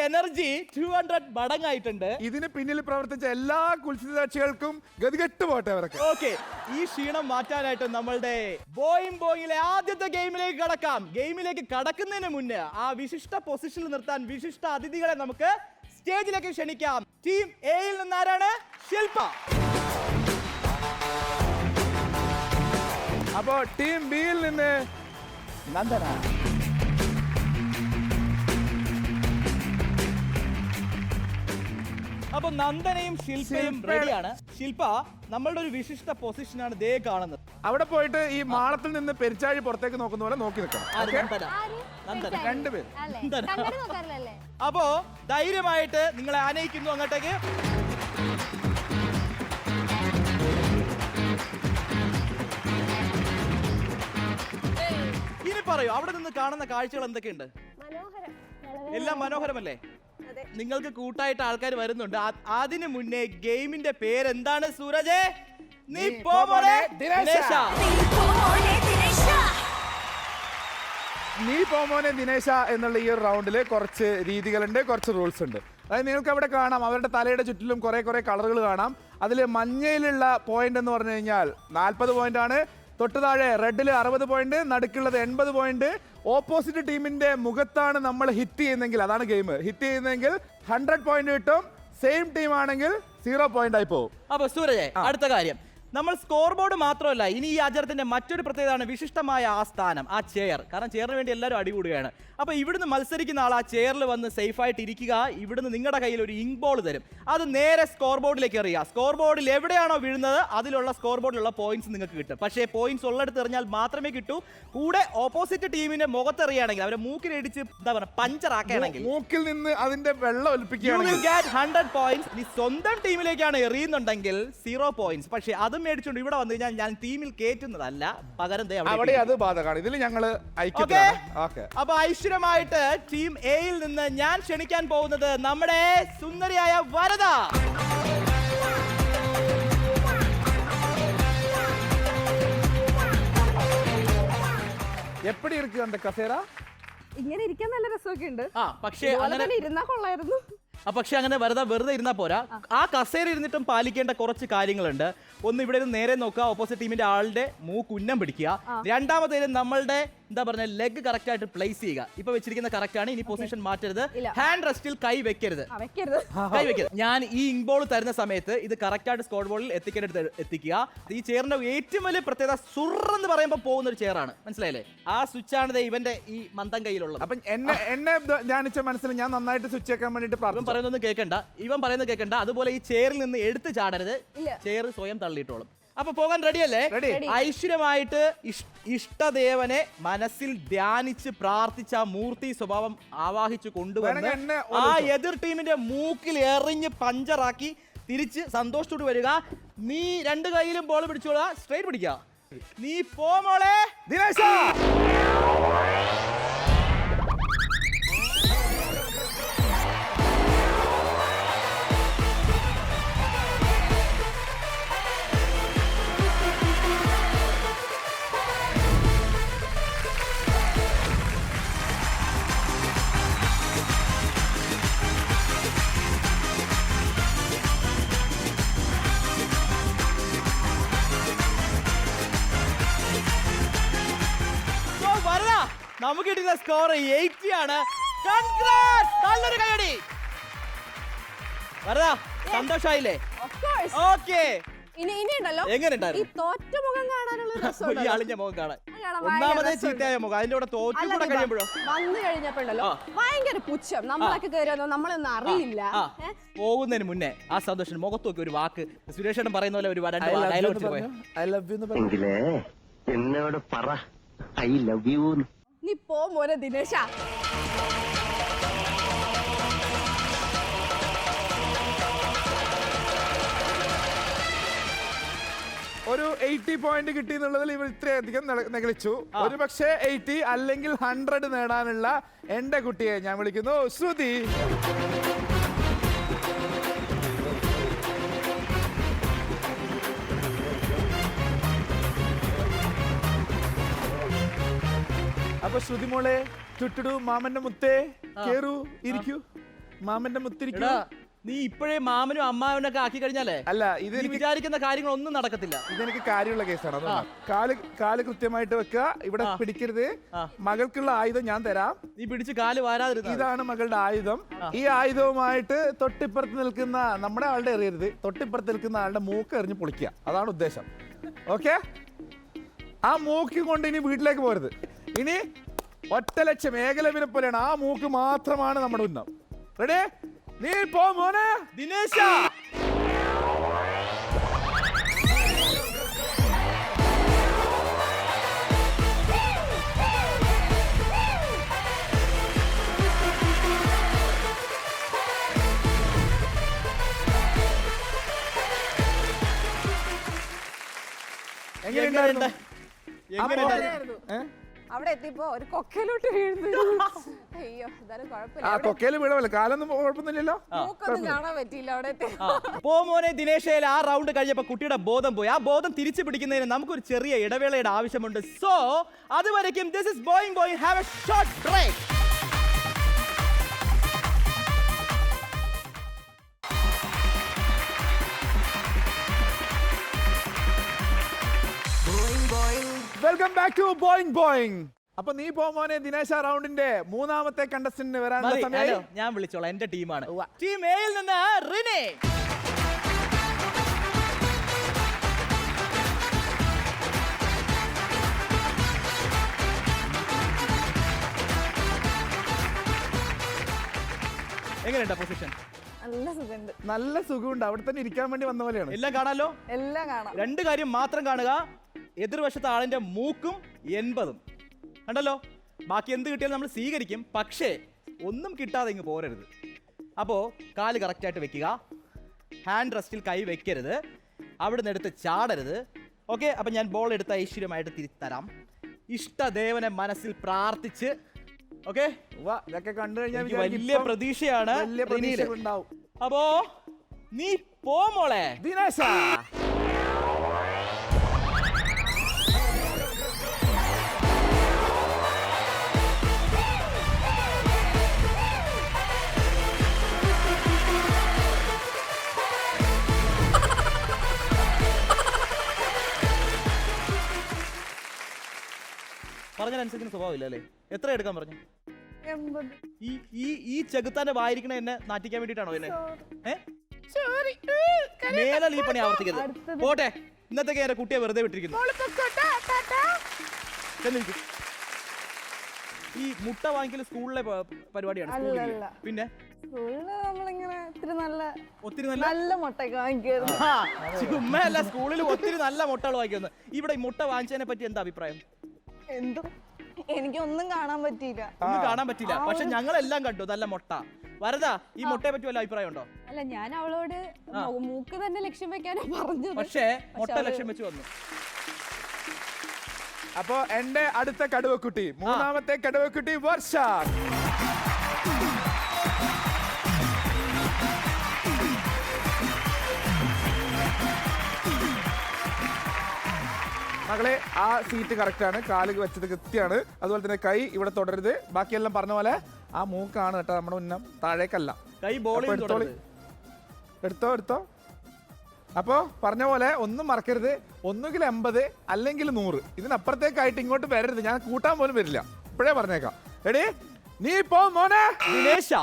എനർജി 200 മടങ്ങായിട്ടുണ്ട്. ഇതിന് പിന്നിൽ പ്രവർത്തിച്ച എല്ലാ കുൽസിതാക്ഷികൾക്കും ഗതികെട്ട് പോട്ടെ അവർക്ക്. ഓക്കെ, ഈ ക്ഷീണം മാറ്റാനായിട്ട് നമ്മളുടെ ബോയിലെ ആദ്യത്തെ ഗെയിമിലേക്ക് കടക്കാം. ഗെയിമിലേക്ക് കടക്കുന്നതിന് മുന്നേ ആ വിശിഷ്ട പൊസിഷനിൽ നിർത്താൻ വിശിഷ്ട അതിഥികളെ നമുക്ക് സ്റ്റേജിലേക്ക് ക്ഷണിക്കാം. ടീം എയിൽ നിന്ന് ആരാണ്? ശില്പ. അപ്പോ ടീം ബിയിൽ നിന്ന് നന്ദന. അപ്പൊ നന്ദനയും ശില്പയും റെഡിയാണ്. ശില്പ, നമ്മളുടെ ഒരു വിശിഷ്ട പൊസിഷനാണ് ദേ കാണുന്നത്. അവിടെ പോയിട്ട് ഈ മാളത്തിൽ നിന്ന് പെരിച്ചാഴി പുറത്തേക്ക് നോക്കുന്ന പോലെ നോക്കി നിൽക്കണം. രണ്ടുപേരും. അപ്പോ ധൈര്യമായിട്ട് നിങ്ങളെ ആനയിക്കുന്നു അങ്ങോട്ടേക്ക്. ഇനി പറയൂ, അവിടെ നിന്ന് കാണുന്ന കാഴ്ചകൾ എന്തൊക്കെയുണ്ട്? എല്ലാം മനോഹരമല്ലേ? നിങ്ങൾക്ക് കൂട്ടായിട്ട് ആൾക്കാർ വരുന്നുണ്ട്. അതിനു മുന്നേ ഗെയിമിന്റെ പേരെന്താണ് സൂരജ്? നീ പോമോനെ ദിനേശ. നീ പോമോനെ ദിനേശ എന്നുള്ള ഈ ഒരു റൗണ്ടില് കുറച്ച് രീതികളുണ്ട്, കുറച്ച് റൂൾസ് ഉണ്ട്. അതായത് നിങ്ങൾക്ക് അവിടെ കാണാം, അവരുടെ തലയുടെ ചുറ്റിലും കുറെ കളറുകൾ കാണാം. അതിൽ മഞ്ഞയിലുള്ള പോയിന്റ് എന്ന് പറഞ്ഞു കഴിഞ്ഞാൽ 40 പോയിന്റ് ആണ്. തൊട്ട് താഴെ റെഡിൽ 60 പോയിന്റ്, നടുക്കുള്ളത് 80 പോയിന്റ്. ഓപ്പോസിറ്റ് ടീമിന്റെ മുഖത്താണ് നമ്മൾ ഹിറ്റ് ചെയ്യുന്നെങ്കിൽ, അതാണ് ഗെയിം. ഹിറ്റ് ചെയ്യുന്നെങ്കിൽ 100 പോയിന്റ് കിട്ടും. സെയിം ടീം ആണെങ്കിൽ 0 പോയിന്റ് ആയി പോകും. അപ്പൊ സൂരജ്, അടുത്ത കാര്യം, നമ്മൾ സ്കോർ ബോർഡ് മാത്രമല്ല, ഇനി ഈ ആചാരത്തിന്റെ മറ്റൊരു പ്രത്യേകതയാണ് വിശിഷ്ടമായ ആ സ്ഥാനം, ആ ചെയർ. കാരണം ചെയറിന് വേണ്ടി എല്ലാവരും അടികൂടുകയാണ്. അപ്പൊ ഇവിടുന്ന് മത്സരിക്കുന്ന ആൾ ആ ചെയറിൽ വന്ന് സേഫ് ആയിട്ട് ഇരിക്കുക. ഇവിടുന്ന് നിങ്ങളുടെ കയ്യിൽ ഒരു ഇങ്ക് ബോൾ തരും. അത് നേരെ സ്കോർ ബോർഡിലേക്ക് എറിയുക. സ്കോർ ബോർഡിൽ എവിടെയാണോ വീഴുന്നത് അതിലുള്ള സ്കോർ ബോർഡിലുള്ള പോയിന്റ്സ് നിങ്ങൾക്ക് കിട്ടും. പക്ഷേ പോയിന്റ്സ് ഉള്ളിടത്ത് എറിഞ്ഞാൽ മാത്രമേ കിട്ടൂ. കൂടെ ഓപ്പോസിറ്റ് ടീമിന്റെ മുഖത്ത് എറിയുകയാണെങ്കിൽ, അവരെ മൂക്കിനടിച്ച് എന്താ പറയുക, പഞ്ചർ ആക്കുകയാണെങ്കിൽ, മൂക്കിൽ നിന്ന് അതിന്റെ വെള്ളം ഒലിപ്പിക്കുകയാണെങ്കിൽ 100 പോയിന്റ്സ്. ഇനി സ്വന്തം ടീമിലേക്കാണ് എറിയുന്നുണ്ടെങ്കിൽ 0 പോയിന്റ്സ്. പക്ഷേ അത് മേടിച്ചുകൊണ്ട് ഇവിടെ വന്നു കഴിഞ്ഞാൽ ഞാൻ ടീമിൽ കയറ്റുന്നതല്ല, പകരം അവിടെ അത് ബാധകമാണ്. ഇതിൽ ഞങ്ങള് അപ്പൊ ഐശ്വര്യമായിട്ട് ടീം എയിൽ നിന്ന് ഞാൻ ക്ഷണിക്കാൻ പോകുന്നത് നമ്മുടെ സുന്ദരിയായ വരദ. എപ്പടി ഇരിക്കുക അന്റെ കസേര? ഇങ്ങനെ ഇരിക്കാൻ നല്ല രസമൊക്കെ ഉണ്ട്. പക്ഷേ അങ്ങനെ ഇരുന്നാ കൊള്ളായിരുന്നു. പക്ഷെ അങ്ങനെ വെറുതെ ഇരുന്നാൽ പോരാ. ആ കസേര ഇരുന്നിട്ടും പാലിക്കേണ്ട കുറച്ച് കാര്യങ്ങളുണ്ട്. ഒന്ന്, ഇവിടെ നിന്ന് നേരെ നോക്കുക, ഓപ്പോസിറ്റ് ടീമിന്റെ ആളുടെ മൂക്ക് ഉന്നം പിടിക്കുക. രണ്ടാമത്തേലും നമ്മളുടെ എന്താ പറഞ്ഞ ലെഗ് കറക്റ്റ് ആയിട്ട് പ്ലേസ് ചെയ്യുക. ഇപ്പൊ വെച്ചിരിക്കുന്ന കറക്റ്റ് ആണ്, ഇനി പൊസിഷൻ മാറ്റരുത്. ഹാൻഡ് റെസ്റ്റിൽ കൈ വെക്കരുത്. ഞാൻ ഈ ഇങ്ക് ബോൾ തരുന്ന സമയത്ത് ഇത് കറക്റ്റ് ആയിട്ട് സ്കോർ ബോളിൽ എത്തിക്കുക. ഈ ചെയറിന്റെ ഏറ്റവും വലിയ പ്രത്യേകത സുറെന്ന് പറയുമ്പോൾ പോകുന്ന ഒരു ചെയറാണ്, മനസ്സിലായില്ലേ? ആ സ്വിച്ച് ആണ് ഇവന്റെ ഈ മന്ദം കയ്യിലുള്ളത്. അപ്പൊ എന്നെ ധ്യാനിച്ച മനസ്സിൽ ഞാൻ നന്നായിട്ട് സ്വിച്ച് വെക്കാൻ വേണ്ടിട്ട് പറയുന്നൊന്നും കേൾക്കണ്ട, ഇവൻ പറയുന്നത് കേൾക്കണ്ട. അതുപോലെ ഈ ചെയറിൽ നിന്ന് എടുത്ത് ചാടരുത്, ചെയർ സ്വയം തള്ളിയിട്ടോളും. അപ്പൊ പോകാൻ റെഡിയല്ലേ? ഐശ്വര്യമായിട്ട് ഇഷ്ടദേവനെ മനസ്സിൽ ധ്യാനിച്ച് പ്രാർത്ഥിച്ച മൂർത്തി സ്വഭാവം ആവാഹിച്ചു കൊണ്ടുവന്ന് ആ എതിർ ടീമിന്റെ മൂക്കിൽ എറിഞ്ഞ് പഞ്ചറാക്കി തിരിച്ച് സന്തോഷത്തോട് വരിക. നീ 2 കൈയിലും ബോൾ പിടിച്ചോളാ, സ്ട്രൈറ്റ് പിടിക്കുക. നീ പോമോളെ ദിനേശ. നമുക്ക് കിട്ടുന്ന സ്കോർ 80 ആണ്. നല്ലൊരു കൈയടി. വരദ, സന്തോഷായില്ലേ? ഓക്കെ, ഇനി ഉണ്ടല്ലോ ഈ എങ്ങനെയുണ്ടായിരുന്നു തോറ്റ മുഖം കാണാനുള്ള ഒരു രസം ഈ ആളിന്റെ മുഖം കാണാൻ കാണാൻ ഒന്നാമതേ ഭയങ്കര ചീത്തയായ മുഖം അതിന്റെ കൂടെ തോറ്റുകൂടെ കഴിയുമ്പോഴോ വന്നു കഴിഞ്ഞപ്പോഴല്ലോ ഭയങ്കര പുച്ഛം നമ്മളൊക്കെ കയറിയൊന്നും നമ്മളൊന്നും അറിയില്ല പോകുന്നതിന് മുന്നേ ആ സന്തോഷം മുഖത്ത് നോക്കി ഒരു വാക്ക് സുരേഷേട്ടൻ പറയുന്ന പോലെ ഒരു ഡയലോഗ് പോയി ഐ ലവ് യു എന്ന് എങ്കിലേ എന്നോട് പറ ഐ ലവ് യു. നീ പോ മോനെ ദിനേശ. ഒരു 80 പോയിന്റ് കിട്ടി എന്നുള്ളതിൽ ഇവർ ഇത്രയധികം നെഗളിച്ചു. ഒരു പക്ഷേ 80 അല്ലെങ്കിൽ 100 നേടാനുള്ള എന്റെ കുട്ടിയെ ഞാൻ വിളിക്കുന്നു ശ്രുതി. അപ്പൊ ശ്രുതി മോളെ ചുട്ടിടൂ മാമന്റെ മുത്തേ കേറൂ ഇരിക്കൂ മാമന്റെ മുത്തിരിക്കൂ. നീ ഇപ്പോഴേ മാമനും അമ്മാവനൊക്കെ ആക്കി കഴിഞ്ഞാലേ അല്ല ഇത് വിചാരിക്കുന്ന കാര്യങ്ങളൊന്നും നടക്കത്തില്ല. ഇതെനിക്ക് കാര്യമുള്ള കേസാണ്. കാല് കൃത്യമായിട്ട് വെക്കുക. ഇവിടെ പിടിക്കരുത്. മകൾക്കുള്ള ആയുധം ഞാൻ തരാം. നീ പിടിച്ച് കാല് വാരാതിരുന്നു. ഇതാണ് മകളുടെ ആയുധം. ഈ ആയുധവുമായിട്ട് തൊട്ടിപ്പുറത്ത് നിൽക്കുന്ന നമ്മുടെ ആളുടെ എറിയരുത്. തൊട്ടിപ്പുറത്ത് നിൽക്കുന്ന ആളുടെ മൂക്ക് എറിഞ്ഞ് പൊളിക്കുക. അതാണ് ഉദ്ദേശം. ഓക്കെ? ആ മൂക്ക് കൊണ്ട് ഇനി വീട്ടിലേക്ക് പോരുത്. ഇനി ഒറ്റ ലക്ഷ്യം ഏകലവ്യനെ പോലെയാണ്. ആ മൂക്ക് മാത്രമാണ് നമ്മുടെ ഉന്നം. റെഡി? നീ പോ മോനെ ദിനേശ. എങ്ങനെയുണ്ടായിരുന്നു? അവിടെ എത്തിയപ്പോ ഒരു കൊക്കയിലോട്ട് വീഴുന്നു. അയ്യോ എന്തായാലും ആ കൊക്കയില് വീഴവല്ലോ. കാലൊന്നും കുഴപ്പമൊന്നുമില്ലല്ലോ. മൂക്കൊന്നും കാണാൻ പറ്റിയില്ല അവിടെ. പോ മോനെ ദിനേശയിൽ ആ റൗണ്ട് കഴിഞ്ഞപ്പോ കുട്ടിയുടെ ബോധം പോയി. ആ ബോധം തിരിച്ചു പിടിക്കുന്നതിന് നമുക്കൊരു ചെറിയ ഇടവേളയുടെ ആവശ്യമുണ്ട്. സോ അതുവരയ്ക്കും this is Boeing have a short break. Welcome back to Boeing Boeing. അപ്പൊ നീ പോ മോനെ ദിനേശ റൗണ്ടിന്റെ മൂന്നാമത്തെ കണ്ടസ്റ്റന്റിന് വരാനുള്ള സമയം ഞാൻ വിളിച്ചോളാം. എന്റെ ടീമാണ്. ടീം എയിൽ നിന്ന് റിനെ. എങ്ങനെയുണ്ട് പൊസിഷൻ? നല്ല സുഖമുണ്ട്. നല്ല സുഖമുണ്ട്. അവിടെ തന്നെ ഇരിക്കാൻ വേണ്ടി വന്ന പോലെയാണ്. എല്ലാം കാണാലോ? എല്ലാം കാണാം. രണ്ട് കാര്യം മാത്രം കാണുക. എതിർവശത്തെ ആളിന്റെ മൂക്കും 80 കണ്ടല്ലോ. ബാക്കി എന്ത് കിട്ടിയാലും നമ്മൾ സ്വീകരിക്കും. പക്ഷേ ഒന്നും കിട്ടാതെ ഇങ്ങ് പോരരുത്. അപ്പോൾ കാല് കറക്റ്റായിട്ട് വെക്കുക. ഹാൻഡ് റെസ്റ്റിൽ കൈ വെക്കരുത്. അവിടെ നിന്ന് എടുത്ത് ചാടരുത്. ഓക്കെ? അപ്പം ഞാൻ ബോൾ എടുത്ത് ഐശ്വര്യമായിട്ട് തിരിത്തരാം. ഇഷ്ടദേവനെ മനസ്സിൽ പ്രാർത്ഥിച്ച്. ഓക്കെ? ഇതൊക്കെ കണ്ടു കഴിഞ്ഞാൽ വലിയ പ്രതീക്ഷയാണ്. അപ്പോ നീ പോ മോളെ ദിനേശ. പറഞ്ഞനുസരിച്ച് സ്വഭാവമില്ല അല്ലേ? എത്ര എടുക്കാൻ പറഞ്ഞു? ഈ ചെകുത്താന്റെ വായിരിക്കണ എന്നെ നാട്ടിക്കാൻ വേണ്ടിട്ടാണോ എന്നെ? മേലെ ഈ പണി ആവർത്തിക്കരുത്. പോട്ടെ. ഇന്നത്തേക്ക് എന്റെ കുട്ടിയെ വെറുതെ വിട്ടിരിക്കുന്നു. ഈ മുട്ട വാങ്ങിക്കൽ സ്കൂളിലെ പരിപാടിയാണ്. പിന്നെ ഒത്തിരി നല്ല മുട്ടയൊക്കെ വാങ്ങിക്കുന്നു. ചുമ്മല്ല, സ്കൂളിൽ ഒത്തിരി നല്ല മുട്ടകൾ വാങ്ങിക്കുന്നു. ഇവിടെ ഈ മുട്ട വാങ്ങിച്ചതിനെ പറ്റി എന്താ അഭിപ്രായം? എനിക്കൊന്നും കാണാൻ പറ്റിയില്ല. ഒന്നും കാണാൻ പറ്റില്ല. പക്ഷെ ഞങ്ങളെല്ലാം കണ്ടു നല്ല മുട്ട. വരദാ, ഈ മുട്ടയെ പറ്റി വല്ല അഭിപ്രായം ഉണ്ടോ? അല്ല, ഞാൻ അവളോട് മൂക്ക് തന്നെ ലക്ഷ്യം വെക്കാനാ പറഞ്ഞത്. പക്ഷേ മുട്ട ലക്ഷ്യം വെച്ച് വന്നു. അപ്പോ എന്റെ അടുത്ത കടുവക്കുട്ടി, മൂന്നാമത്തെ കടുവക്കുട്ടി വർഷ. മകളെ ആ സീറ്റ് കറക്റ്റ് ആണ്. കാല് വെച്ചത് കൃത്യമാണ്. അതുപോലെ തന്നെ കൈ ഇവിടെ തുടരുത്. ബാക്കിയെല്ലാം പറഞ്ഞ പോലെ ആ മൂക്കാണ് കേട്ടോ നമ്മുടെ ഉന്നം, താഴേക്കല്ല. കൈ എടുത്തോ. അപ്പോ പറഞ്ഞ പോലെ ഒന്നും മറക്കരുത്. ഒന്നുകിൽ 80 അല്ലെങ്കിൽ 100. ഇതിനപ്പുറത്തേക്കായിട്ട് ഇങ്ങോട്ട് വരരുത്. ഞാൻ കൂട്ടാൻ പോലും വരില്ല. ഇപ്പോഴേ പറഞ്ഞേക്കാം. എടീ നീ പോ മോനെ ദിനേശ.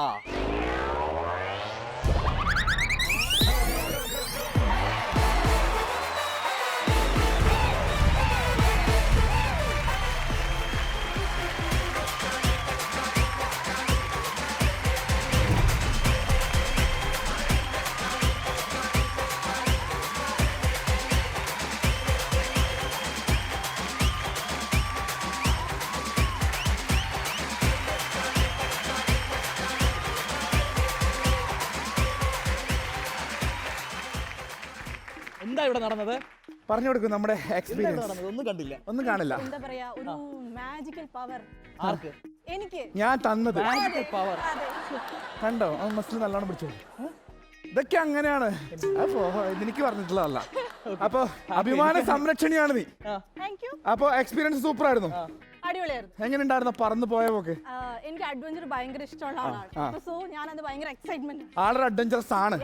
എന്താ ഇവിടെ നടന്നത്? പറഞ്ഞു കൊടുക്കും നമ്മുടെ എന്താ ഇവിടെ എക്സ്പീരിയൻസ്. നടന്നത്? ഒന്നും കണ്ടില്ല. ഒന്നും കാണില്ല. എന്താ പറയാ ഒരു മാജിക്കൽ പവർ ആർക്ക്? എനിക്ക് ഞാൻ തന്നത് മാജിക്കൽ പവർ. അതെ കണ്ടോ? മസിൽ നല്ലോണം പിടിച്ചോ. ഇതൊക്കെ അങ്ങനെയാണ്. അപ്പോ എനിക്ക് പറഞ്ഞിട്ടുള്ളതല്ല. അപ്പൊ അഭിമാന സംരക്ഷണിയാണ് നീ. Thank you. അപ്പൊ എക്സ്പീരിയൻസ് സൂപ്പർ ആയിരുന്നു. അടിപൊളിയായിരുന്നു. എങ്ങനെ ഉണ്ടായിരുന്നു പറന്ന് പോയ പോക്ക്? എനിക്ക് അഡ്വഞ്ചർ ഭയങ്കര ഇഷ്ടമുള്ള ആളാണ്. സോ ഞാനത് ഭയങ്കര എക്സൈറ്റ്മെന്റ്. ആളൊരു അഡ്വഞ്ചറസ് ആണ്.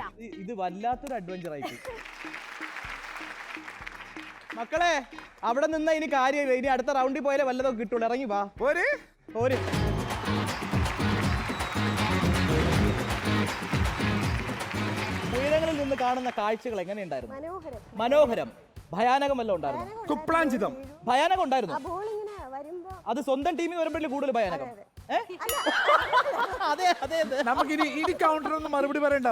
ഇത് വല്ലാത്തൊരു അഡ്വഞ്ചർ ആയിട്ട്. മക്കളെ അവിടെ നിന്ന് ഇനി കാര്യമില്ല. ഇനി അടുത്ത റൗണ്ടിൽ പോയാലേ വല്ലതൊക്കെ കിട്ടുള്ളൂ. ഇറങ്ങി വാ. ഒരു ഉയരങ്ങളിൽ നിന്ന് കാണുന്ന കാഴ്ചകൾ എങ്ങനെയുണ്ടായിരുന്നു? മനോഹരം. മനോഹരം. ഭയാനകം വല്ലതും ഉണ്ടായിരുന്നു? കുപ്ലാഞ്ചിതം. ഭയാനകം ഉണ്ടായിരുന്നു. ബോൾ ഇങ്ങനെ വരുമ്പോ അത് സ്വന്തം ടീമിൽ വരുമ്പോഴേ കൂടുതൽ ഭയാനകം. അതെ അതെ അതെ. നമുക്ക് ഇനി കൗണ്ടർ ഒന്നും മറുപടി പറയണ്ട.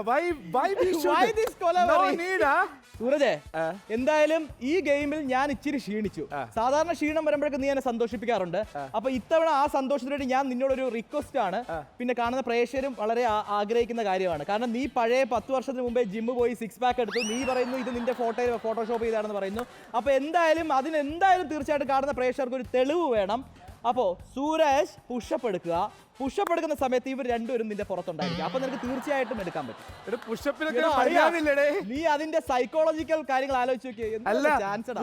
സൂരജേ, എന്തായാലും ഈ ഗെയിമിൽ ഞാൻ ഇച്ചിരി ക്ഷീണിച്ചു. സാധാരണ ക്ഷീണം വരുമ്പോഴേക്ക് നീ എന്നെ സന്തോഷിപ്പിക്കാറുണ്ട്. അപ്പൊ ഇത്തവണ ആ സന്തോഷത്തിനായിട്ട് ഞാൻ നിന്നോടൊരു റിക്വസ്റ്റ് ആണ്, പിന്നെ കാണുന്ന പ്രേക്ഷകരും വളരെ ആഗ്രഹിക്കുന്ന കാര്യമാണ്. കാരണം നീ പഴയ 10 വർഷത്തിന് മുമ്പേ ജിമ്മ് പോയി 6 പാക്ക് എടുത്തു. നീ പറയുന്നു ഇത് നിന്റെ ഫോട്ടോഷോപ്പ് ചെയ്താണെന്ന് പറയുന്നു. അപ്പൊ എന്തായാലും തീർച്ചയായിട്ടും കാണുന്ന പ്രേക്ഷകർക്ക് ഒരു തെളിവ് വേണം. അപ്പോ സൂരജ് പുഷപ്പ് എടുക്കുക. പുഷപ്പ് എടുക്കുന്ന സമയത്ത് ഇവർ രണ്ടുപേരും നിന്റെ പുറത്തുണ്ടായിരിക്കും. അപ്പൊ നിനക്ക് തീർച്ചയായിട്ടും എടുക്കാൻ പറ്റും. നീ അതിന്റെ സൈക്കോളജിക്കൽ കാര്യങ്ങൾ ആലോചിച്ച് നോക്കിയേ. അല്ല,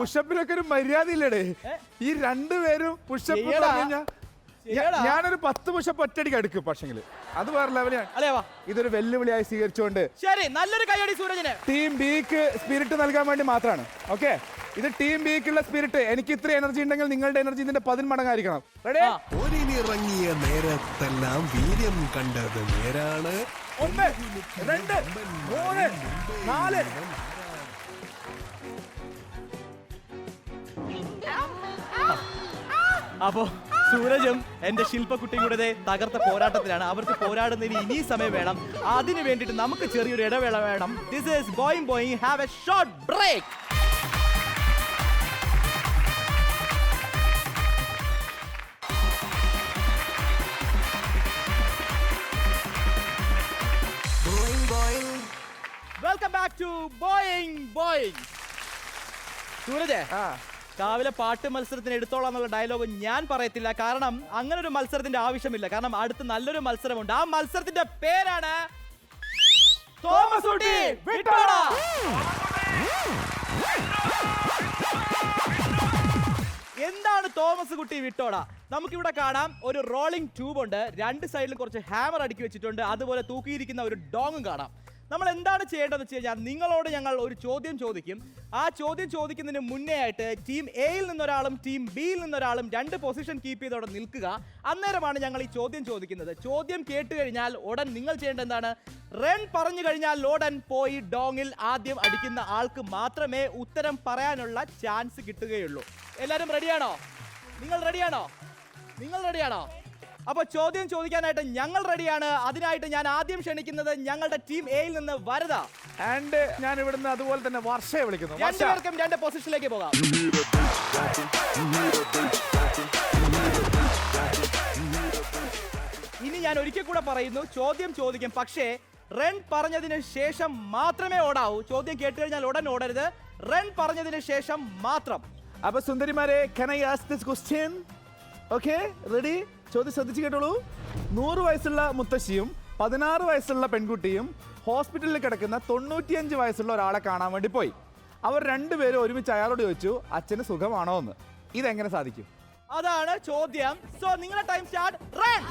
പുഷപ്പിനൊക്കെ ഒരു മര്യാദ ഇല്ലടേ. ഈ രണ്ടുപേരും പുഷപ്പ് ഞാനൊരു 10 പുഷപ്പ് ഒറ്റയടിക്ക് എടുക്കും. പക്ഷെങ്കിൽ അത് വേറെ ലെവലാണ്. അല്ലേ വാ, ഇതൊരു വെല്ലുവിളിയായി സ്വീകരിച്ചുകൊണ്ട് ശരി, നല്ലൊരു കൈയടി സൂരജിന്. ടീം ബിക്ക് സ്പിരിറ്റ് നൽകാൻ വേണ്ടി മാത്രമാണ്. ഓക്കെ, ഇത് ടീം ബിക്കുള്ള സ്പിരിറ്റ്. എനിക്ക് ഇത്ര എനർജി ഉണ്ടെങ്കിൽ നിങ്ങളുടെ എനർജി ഇതിന്റെ 10 മടങ്ങായിരിക്കണം. ഒരിറങ്ങിയ നേരത്തെല്ലാം വീര്യം കണ്ടത് നേരാണ്. 1 2 3 4. അപ്പോ സൂരജും എന്റെ ശില്പക്കുട്ടിയും കൂടെ തകർത്ത പോരാട്ടത്തിലാണ്. അവർക്ക് പോരാടുന്നതിന് ഇനി സമയം വേണം. അതിനു വേണ്ടിയിട്ട് നമുക്ക് ചെറിയൊരു ഇടവേള വേണം. This is Boeing have a short break. Welcome back to Boeing. Sooraj, രാവിലെ പാട്ട് മത്സരത്തിന് എടുത്തോളാം എന്നുള്ള ഡയലോഗ് ഞാൻ പറയത്തില്ല. കാരണം അങ്ങനെ ഒരു മത്സരത്തിന്റെ ആവശ്യമില്ല. കാരണം അടുത്ത് നല്ലൊരു മത്സരമുണ്ട്. ആ മത്സരത്തിന്റെ പേരാണ് തോമസ് കുട്ടി വിട്ടോട. എന്താണ് തോമസ് കുട്ടി വിട്ടോട? നമുക്കിവിടെ കാണാം ഒരു റോളിംഗ് ട്യൂബ് ഉണ്ട്. 2 സൈഡിലും കുറച്ച് ഹാമർ അടുക്കി വെച്ചിട്ടുണ്ട്. അതുപോലെ തൂക്കിയിരിക്കുന്ന ഒരു ഡോങ്ങും കാണാം. നമ്മൾ എന്താണ് ചെയ്യേണ്ടതെന്ന് വെച്ച് കഴിഞ്ഞാൽ നിങ്ങളോട് ഞങ്ങൾ ഒരു ചോദ്യം ചോദിക്കും. ആ ചോദ്യം ചോദിക്കുന്നതിന് മുന്നേ ആയിട്ട് ടീം എയിൽ നിന്നൊരാളും ടീം ബിയിൽ നിന്നൊരാളും 2 പൊസിഷൻ കീപ്പ് ചെയ്തോടെ നിൽക്കുക. അന്നേരമാണ് ഞങ്ങൾ ഈ ചോദ്യം ചോദിക്കുന്നത്. ചോദ്യം കേട്ട് കഴിഞ്ഞാൽ ഉടൻ നിങ്ങൾ ചെയ്യേണ്ടത് എന്താണ്? റൺ പറഞ്ഞു കഴിഞ്ഞാൽ ഉടൻ പോയി ഡോങ്ങിൽ ആദ്യം അടിക്കുന്ന ആൾക്ക് മാത്രമേ ഉത്തരം പറയാനുള്ള ചാൻസ് കിട്ടുകയുള്ളൂ. എല്ലാവരും റെഡിയാണോ? നിങ്ങൾ റെഡിയാണോ? അപ്പൊ ചോദ്യം ചോദിക്കാനായിട്ട് ഞങ്ങൾ റെഡിയാണ്. അതിനായിട്ട് ഞാൻ ആദ്യം ക്ഷണിക്കുന്നത് ഞങ്ങളുടെ ടീം എയിൽ നിന്ന് വരദ. ആൻഡ് ഞാൻ ഇവിടുന്ന് അതുപോലെ തന്നെ വർഷയെ വിളിക്കുന്നു. രണ്ടുപേർക്കും 2 പൊസിഷനിലേക്ക് പോകാം. ഇനി ഞാൻ ഒരിക്കൽ കൂടെ പറയുന്നു, ചോദ്യം ചോദിക്കും. പക്ഷേ റൺ പറഞ്ഞതിന് ശേഷം മാത്രമേ ഓടാവൂ. ചോദ്യം കേട്ട് കഴിഞ്ഞാൽ ഉടൻ ഓടരുത്. റൺ പറഞ്ഞതിന് ശേഷം മാത്രം. അപ്പൊ സുന്ദരിമാരെ, can I ask this question? Okay, ready? ചോദ്യം ശ്രദ്ധിച്ചു കേട്ടോളൂ. 100 വയസ്സുള്ള മുത്തശ്ശിയും 16 വയസ്സുള്ള പെൺകുട്ടിയും ഹോസ്പിറ്റലിൽ കിടക്കുന്ന 95 വയസ്സുള്ള ഒരാളെ കാണാൻ വേണ്ടി പോയി. അവർ രണ്ടുപേരും ഒരുമിച്ച് അയാളോട് ചോദിച്ചു, അച്ഛന് സുഖമാണോ എന്ന്. ഇതെങ്ങനെ സാധിക്കും? അതാണ് ചോദ്യം. സോ നിങ്ങളുടെ ടൈം സ്റ്റാർട്ട്. റൺ.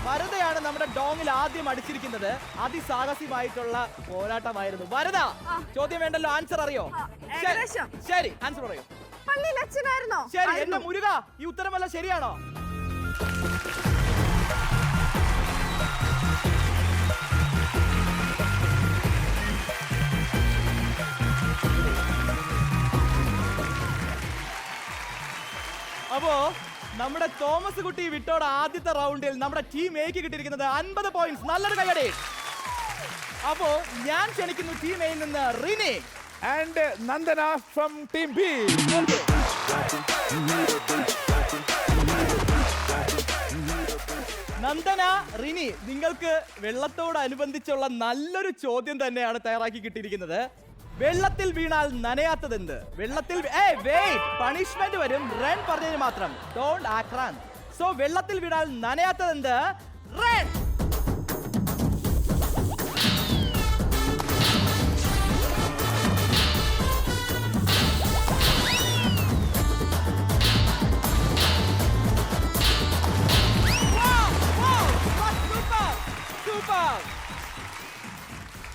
വരദയാണ് നമ്മുടെ ഡോങ്ങിൽ ആദ്യം അടിച്ചിരിക്കുന്നത്. അതിസാഹസികമായിട്ടുള്ള പോരാട്ടമായിരുന്നു. വരദ, ചോദ്യം വേണ്ടല്ലോ, ആൻസർ അറിയോ? ശരി, ആൻസർ പറയൂ. ശരി, എന്റെ മുരുക, ഈ ഉത്തരമല്ല ശരിയാണോ? അപ്പോ നമ്മുടെ തോമസ് കുട്ടി വിട്ടോട് ആദ്യത്തെ റൗണ്ടിൽ നമ്മുടെ ടീം എക്ക് കിട്ടിയിരിക്കുന്നത് 50 പോയിന്റ്സ്. നല്ലൊരു കൈയടി. അപ്പോ ഞാൻ ക്ഷണിക്കുന്നു ടീം എയിൽ നിന്ന് Rini and Nandana from team B. Nandana, Rini, നിങ്ങൾക്ക് വെള്ളത്തോടനുബന്ധിച്ചുള്ള നല്ലൊരു ചോദ്യം തന്നെയാണ് തയ്യാറാക്കി കിട്ടിയിരിക്കുന്നത്. വെള്ളത്തിൽ വീണാൽ നനയാത്തതെന്ത്? വെള്ളത്തിൽ പണിഷ്മെന്റ് വരും. റൺ പറഞ്ഞതിന് മാത്രം. ഡോണ്ട് ആക്രാന്ത്. സോ വെള്ളത്തിൽ വീണാൽ നനയാത്തതെന്ത്? റൺ.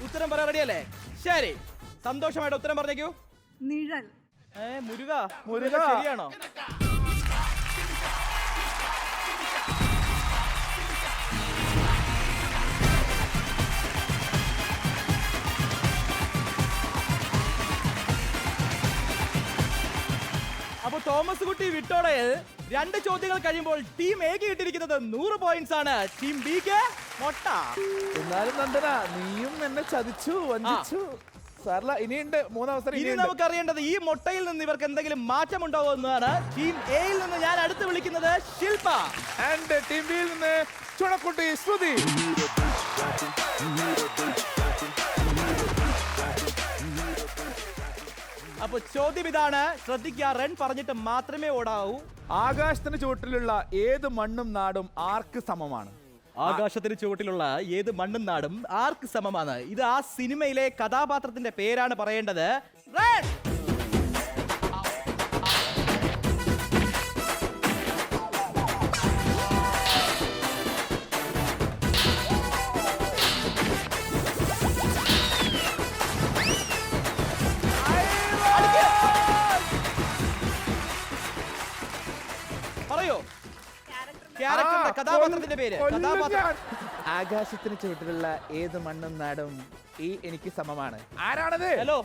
ഉത്തരം പറയാൻ റെഡിയല്ലേ? ശരി, സന്തോഷമായിട്ട് ഉത്തരം പറഞ്ഞേക്കൂ. നിഴൽ. മുരുക മുരുക. ശരിയാണോ? അപ്പൊ തോമസ് കുട്ടി വിട്ടോടയിൽ 2 ചോദ്യങ്ങൾ കഴിയുമ്പോൾ ടീം എക്ക് കിട്ടിയിരിക്കുന്നത് 100 പോയിന്റ്സ് ആണ്. ടീം ബിക്ക് മൊട്ട. എന്നാലും നന്ദന, നീയും എന്നെ ചതിച്ചു, വഞ്ചിച്ചു. സാറില്ല, ഇനിയുണ്ട് 3 അവസരം. ഇനി നമുക്കറിയേണ്ടത് ഈ മൊട്ടയിൽ നിന്ന് ഇവർക്ക് എന്തെങ്കിലും മാറ്റമുണ്ടാവോ എന്നതാണ്. ടീം എയിൽ നിന്ന് ഞാൻ അടുത്ത് വിളിക്കുന്നത് ശില്പ. ആൻഡ് ടീം ബിയിൽ നിന്ന് ചുണക്കുട്ടി ശ്രുതി. അപ്പൊ ചോദ്യം ഇതാണ്, ശ്രദ്ധിക്കുക. റൺ പറഞ്ഞിട്ട് മാത്രമേ ഓടാവൂ. ആകാശത്തിന് ചുവട്ടിലുള്ള ഏത് മണ്ണും നാടും ആർക്ക് സമമാണ്? ആകാശത്തിന് ചുവട്ടിലുള്ള ഏത് മണ്ണും നാടും ആർക്ക് സമമാണ്? ഇത് ആ സിനിമയിലെ കഥാപാത്രത്തിന്റെ പേരാണ് പറയേണ്ടത്. റൺ. പറയോ ക്യാരക്ടറിന്റെ കഥാപാത്രത്തിന്റെ പേര്. ആകാശത്തിന് ചുവട്ടിലുള്ള ഏത് മണ്ണും നാടും ഈ എനിക്ക് സമമാണ്. ആരാണത്? ഹലോ,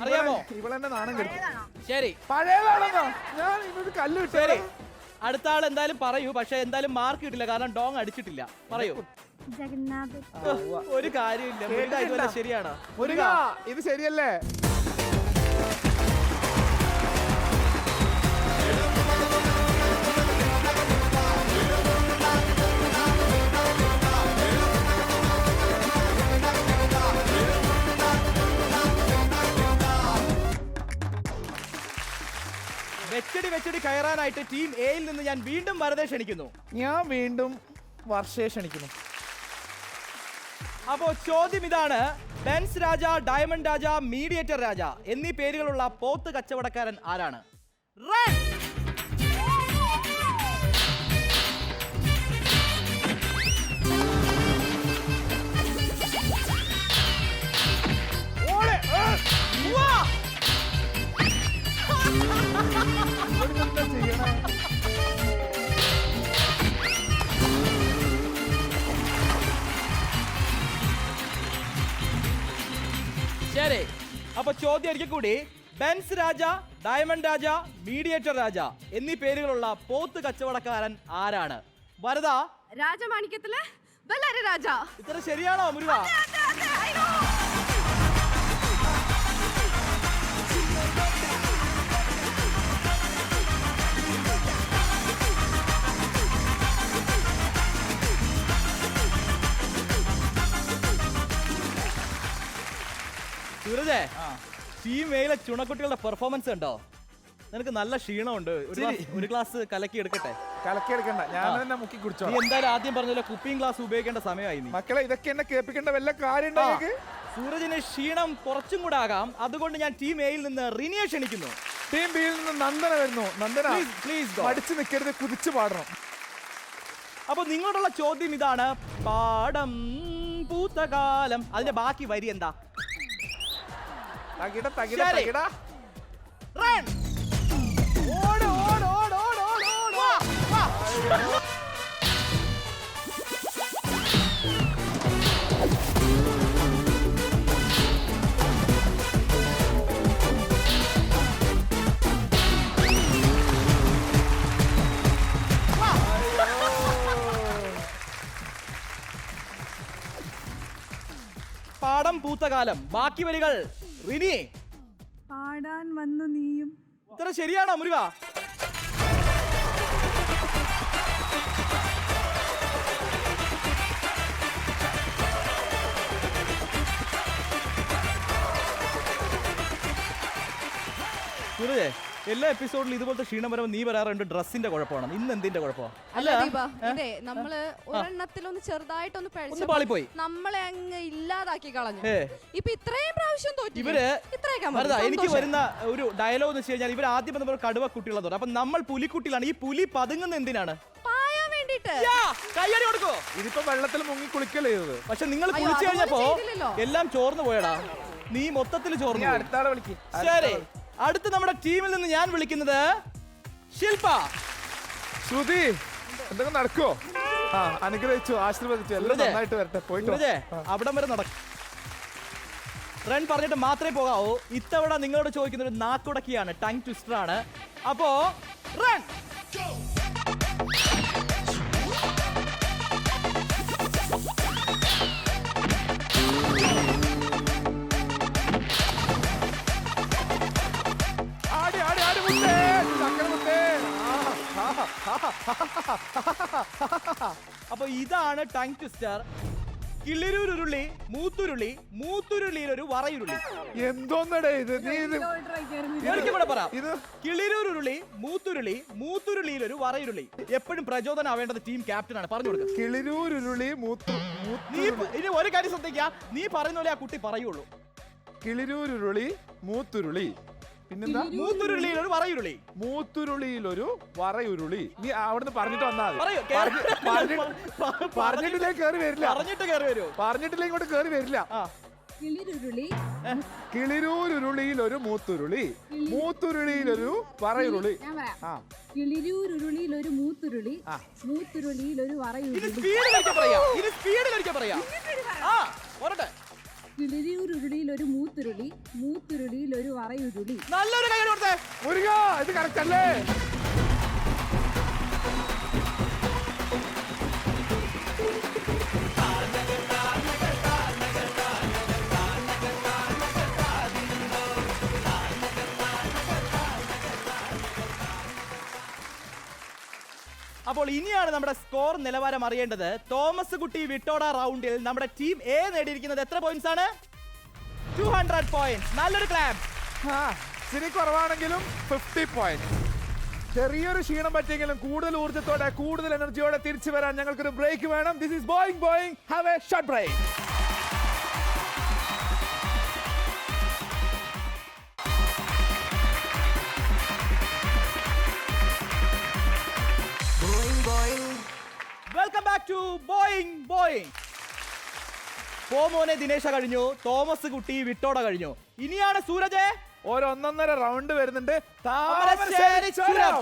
അറിയാമോ? ഇവളെന്നെ നാണം കെടുത്തി. ശരി, പഴയതാണെന്നോ? ഞാൻ ഇവര് കല്ല് ശരി. വിട്ടേ. അടുത്ത ആൾ എന്തായാലും പറയൂ. പക്ഷെ എന്തായാലും മാർക്ക് കിട്ടില്ല, കാരണം ഡോങ് അടിച്ചിട്ടില്ല. പറയൂ. ജഗന്നാഥ്. ഒരു കാര്യമില്ല. മുരുക, ഇതുവരെ ശരിയാണോ? മുരുക, ഇത് ശരിയല്ലേ? വെച്ചടി കയറാനായിട്ട് ടീം എയിൽ നിന്ന് ഞാൻ വീണ്ടും വരദേ ക്ഷണിക്കുന്നു. ഞാൻ വീണ്ടും വർഷയെ ക്ഷണിക്കുന്നു. അപ്പോ ചോദ്യം ഇതാണ്, ബെൻസ് രാജ, ഡയമണ്ട് രാജ, മീഡിയേറ്റർ രാജ എന്നീ പേരുകളുള്ള പോത്ത് കച്ചവടക്കാരൻ ആരാണ്? റൺ. ശരി, അപ്പൊ ചോദ്യം ഒരിക്കൽ കൂടി. ബെൻസ് രാജ, ഡയമണ്ട് രാജ, മീഡിയേറ്റർ രാജ എന്നീ പേരുകളുള്ള പോത്ത് കച്ചവടക്കാരൻ ആരാണ്? വരദ. രാജമാണിക്യത്തിലെ ബല്ലാരി രാജ. ഇത്ര ശരിയാണോ മുരുക? സൂരജേ, ടീം എയിലെ ചുണക്കുട്ടികളുടെ പെർഫോമൻസ് ഉണ്ടോ? നിനക്ക് നല്ല ക്ഷീണമുണ്ട്. ഒരു ഗ്ലാസ് കലക്കി എടുക്കട്ടെ? കലക്കി എടുക്കണ്ട, ഞാൻ തന്നെ മുക്കി കുടിച്ചോ. നീ എന്തായാലും ആദ്യം പറഞ്ഞല്ലോ കുപ്പിംഗ് ഗ്ലാസ് ഉപയോഗിക്കേണ്ട സമയമായി. മക്കളെ, ഇതൊക്കെ എന്നെ കേൾപ്പിക്കേണ്ട വല്ല കാര്യം? സൂരജിന് ക്ഷീണം കുറച്ചും കൂടെ ആകാം. അതുകൊണ്ട് ഞാൻ ടീം എയിൽ നിന്ന് റിനിയെ ക്ഷണിക്കുന്നു. ടീം ബിയിൽ നിന്ന് നന്ദന വരുന്നു. നന്ദന, പ്ലീസ് അടിച്ചു നിൽക്കരുത്, കുതിച്ചു പാടണം. അപ്പൊ നിങ്ങളോടുള്ള ചോദ്യം ഇതാണ്, പാടം പൂത്തകാലം, അതിന്റെ ബാക്കി വരി എന്താ? തകിട തകിട തകിട. റൺ. ഓട് ഓട് ഓട് ഓട് ഓട് ഓട്. വാ. കാലം. ബാക്കി വരികൾ റിനി. പാടാൻ വന്നു നീയും. ഇത്ര ശരിയാണോ മുരുക? സൂരജേ, എല്ലാ എപ്പിസോഡിലും ഇതുപോലത്തെ ക്ഷീണം വരുമ്പോൾ നീ വരാറുണ്ട് ഡ്രസ്സിന്റെ കുഴപ്പമാണ്. ഇന്ന് എന്തിന്റെ കുഴപ്പമാണ്? അല്ല ദീപ, ഇതേ നമ്മള് ഒരെണ്ണത്തിലൊന്ന് ചെറുതായിട്ടൊന്ന് പാളിപ്പോയി, നമ്മളെ അങ്ങ് ഇല്ലാതാക്കി കളഞ്ഞു. ഇപ്പൊ ഇത്രയും പ്രാവശ്യം തോറ്റു. ഇവര് എനിക്ക് വരുന്ന ഒരു ഡയലോഗ് എന്ന് വെച്ച് കഴിഞ്ഞാൽ ഇവർ ആദ്യം നമ്മൾ കടുവ കുട്ടികളെന്ന്, അപ്പൊ നമ്മൾ പുലിക്കുട്ടികളാണ്. ഈ പുലി പതുങ്ങുന്ന എന്തിനാണ്? പായാൻ വേണ്ടിട്ട്. കയ്യടി കൊടുക്കോ? ഇതിപ്പോ വെള്ളത്തിൽ മുങ്ങി കുളിക്കല്ലേ ചെയ്തത്. പക്ഷെ നിങ്ങൾ കുളിച്ചു കഴിഞ്ഞപ്പോ എല്ലാം ചോർന്നു പോയടാ. നീ മൊത്തത്തിൽ ചോർന്നു. അടുത്താളെ വിളിക്കും. ശരി, അടുത്ത നമ്മുടെ ടീമിൽ നിന്ന് ഞാൻ വിളിക്കുന്നത് ശില്പ. ശ്രുതി, എന്തെങ്കിലും നടക്കോ? അനുഗ്രഹിച്ചു, ആശീർവദിച്ചു, എല്ലാം നന്നായിട്ട് വരട്ടെ. പോയിട്ട് അവിടം വരെ നടക്കും. റൺ പറഞ്ഞിട്ട് മാത്രമേ പോകാവൂ. ഇത്തവണ നിങ്ങളോട് ചോദിക്കുന്ന ഒരു നാക്കുടക്കിയാണ്, ടങ് ട്വിസ്റ്റർ ആണ്. അപ്പോ റൺ. അപ്പൊ ഇതാണ് ടങ് ട്വിസ്റ്റർ. കിളിരൂരുരുളി, മൂത്തുരുളി, മൂത്തുരുളിയിൽ ഒരു വറയുരുളി. എന്തോന്നടേ ഇത്? നീ ഇത് കിളിരൂരുരുളി, മൂത്തുരുളി, മൂത്തുരുളിയിൽ ഒരു വറയുരുളി. എപ്പോഴും പ്രചോദനം ആവേണ്ടത് ടീം ക്യാപ്റ്റനാണ്. പറഞ്ഞു കൊടുക്കുക. കിളിരൂരുരുളി, നീ ഇനി ഒരു കാര്യം ശ്രദ്ധിക്കുക, നീ പറയുന്ന പോലെ ആ കുട്ടി പറയുള്ളൂ. കിളിരൂരുരുളി, മൂത്തുരുളി, പിന്നെന്താ? മൂത്തുരുളിയിലൊരു വറയുരുളി. മൂത്തുരുളിയിലൊരു വറയുരുളി. നീ അവിടുന്ന് പറഞ്ഞിട്ട് വന്നാൽ പറഞ്ഞിട്ടില്ലേ കയറി വരില്ല. പറഞ്ഞിട്ടില്ലേ ഇങ്ങോട്ട് കയറി വരില്ല. കിളിരൂരുരുളിയിലൊരു മൂത്തുരുളി, മൂത്തുരുളിയിലൊരു വറയുരുളി. കിളിരൂരുരുളിയിലൊരു മൂത്തുരുളി, മൂത്തുരുളിയിലൊരു വറയുരുളി. കിളിരൂരുരുളിയിലൊരു മൂത്തുരുളി, മൂത്തുരുളിയിലൊരു വറയുരുളി. നല്ലൊരു കൈ കൊടുത്തേ മുരുക, ഇത് കറക്റ്റ് അല്ലേ? അപ്പോൾ ഇനിയാണ് നമ്മുടെ സ്കോർ നിലവാരം അറിയേണ്ടത്. തോമസ് കുട്ടി വിട്ടോട റൗണ്ടിൽ നമ്മുടെ ടീം എ നേടിയിരിക്കുന്നത് എത്ര പോയിന്റ്സ് ആണ്? 200 പോയിന്റ്സ്. നല്ലൊരു ക്ലാപ്പ്. ശരി, കുറവാണെങ്കിലും 50 പോയിന്റ്. ചെറിയൊരു ക്ഷീണം പറ്റിയെങ്കിലും കൂടുതൽ ഊർജ്ജത്തോടെ, കൂടുതൽ എനർജിയോടെ തിരിച്ചു വരാൻ ഞങ്ങൾക്കൊരു ബ്രേക്ക് വേണം. This is Boeing. Have a short break. Welcome back to Boeing. പോമോനെ ദിനേശ കഴിഞ്ഞു, തോമസ് കുട്ടി വിട്ടോട കഴിഞ്ഞു. ഇനിയാണ് സൂരജ്. ഒരു 1.5 റൗണ്ട് വരുന്നുണ്ട്. താമരശ്ശേരി ചുരം.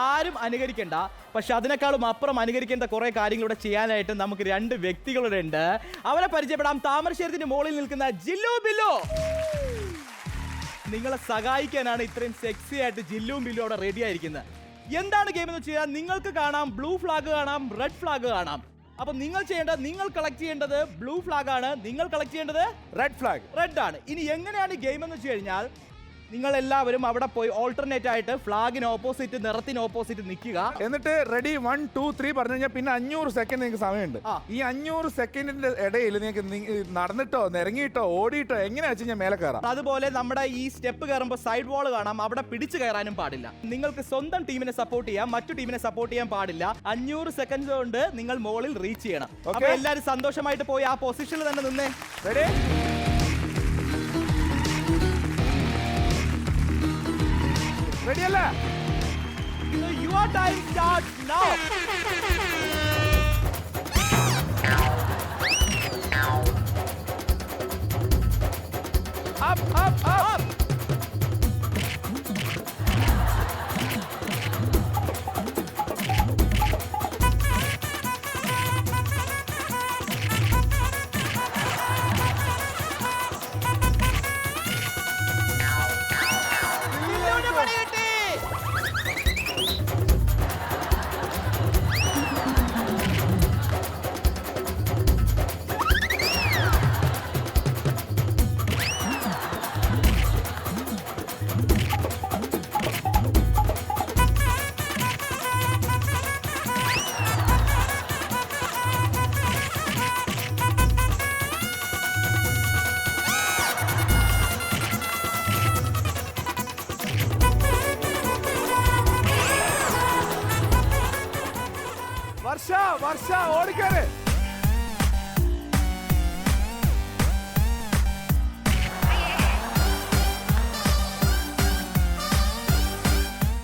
ആരും അനുകരിക്കണ്ട, പക്ഷെ അതിനേക്കാളും അപ്പുറം അനുകരിക്കേണ്ട കുറെ കാര്യങ്ങൾ ചെയ്യാനായിട്ട് നമുക്ക് 2 വ്യക്തികളുടെ ഉണ്ട്. അവരെ പരിചയപ്പെടാം. താമരശ്ശേരിന്റെ മുകളിൽ നിൽക്കുന്ന ജില്ലു ബില്ലു. നിങ്ങളെ സഹായിക്കാനാണ് ഇത്രയും സെക്സി ആയിട്ട് ജില്ലും ബില്ലും അവിടെ റെഡി ആയിരിക്കുന്നത്. എന്താണ് ഗെയിം എന്ന് വെച്ചാൽ നിങ്ങൾക്ക് കാണാം ബ്ലൂ ഫ്ലാഗ് കാണാം, റെഡ് ഫ്ലാഗ് കാണാം. അപ്പൊ നിങ്ങൾ ചെയ്യേണ്ടത്, നിങ്ങൾ കളക്ട് ചെയ്യേണ്ടത് ബ്ലൂ ഫ്ലാഗ് ആണ്, നിങ്ങൾ കളക്ട് ചെയ്യേണ്ടത് റെഡ് ആണ്. ഇനി എങ്ങനെയാണ് ഗെയിം എന്ന് വെച്ച് കഴിഞ്ഞാൽ നിങ്ങൾ എല്ലാവരും അവിടെ പോയി ഓൾട്ടർനേറ്റ് ആയിട്ട് ഫ്ലാഗിന് ഓപ്പോസിറ്റ്, നിറത്തിന് ഓപ്പോസിറ്റ് നിൽക്കുക. എന്നിട്ട് റെഡി 1 2 3 പറഞ്ഞു കഴിഞ്ഞാൽ പിന്നെ 500 സെക്കൻഡ് നിങ്ങൾക്ക് സമയമുണ്ട്. ഈ 500 സെക്കൻഡിന്റെ ഇടയിൽ നിങ്ങൾക്ക് നടന്നിട്ടോ, നിരങ്ങിയിട്ടോ, ഓടിയിട്ടോ എങ്ങനെയാ വെച്ച് കഴിഞ്ഞാൽ മേലെ കയറാം. അതുപോലെ നമ്മുടെ ഈ സ്റ്റെപ്പ് കയറുമ്പോൾ സൈഡ് വാൾ കാണാം, അവിടെ പിടിച്ചു കയറാനും പാടില്ല. നിങ്ങൾക്ക് സ്വന്തം ടീമിനെ സപ്പോർട്ട് ചെയ്യാം, മറ്റു ടീമിനെ സപ്പോർട്ട് ചെയ്യാൻ പാടില്ല. 500 സെക്കൻഡ് കൊണ്ട് നിങ്ങൾ മുകളിൽ റീച്ച് ചെയ്യണം. അപ്പൊ എല്ലാവരും സന്തോഷമായിട്ട് പോയി ആ പൊസിഷനിൽ തന്നെ നിന്നേ. റെഡി? Ready അല്ലേ? Your time starts now. Up. വർഷ ഓടിക്കാറ്.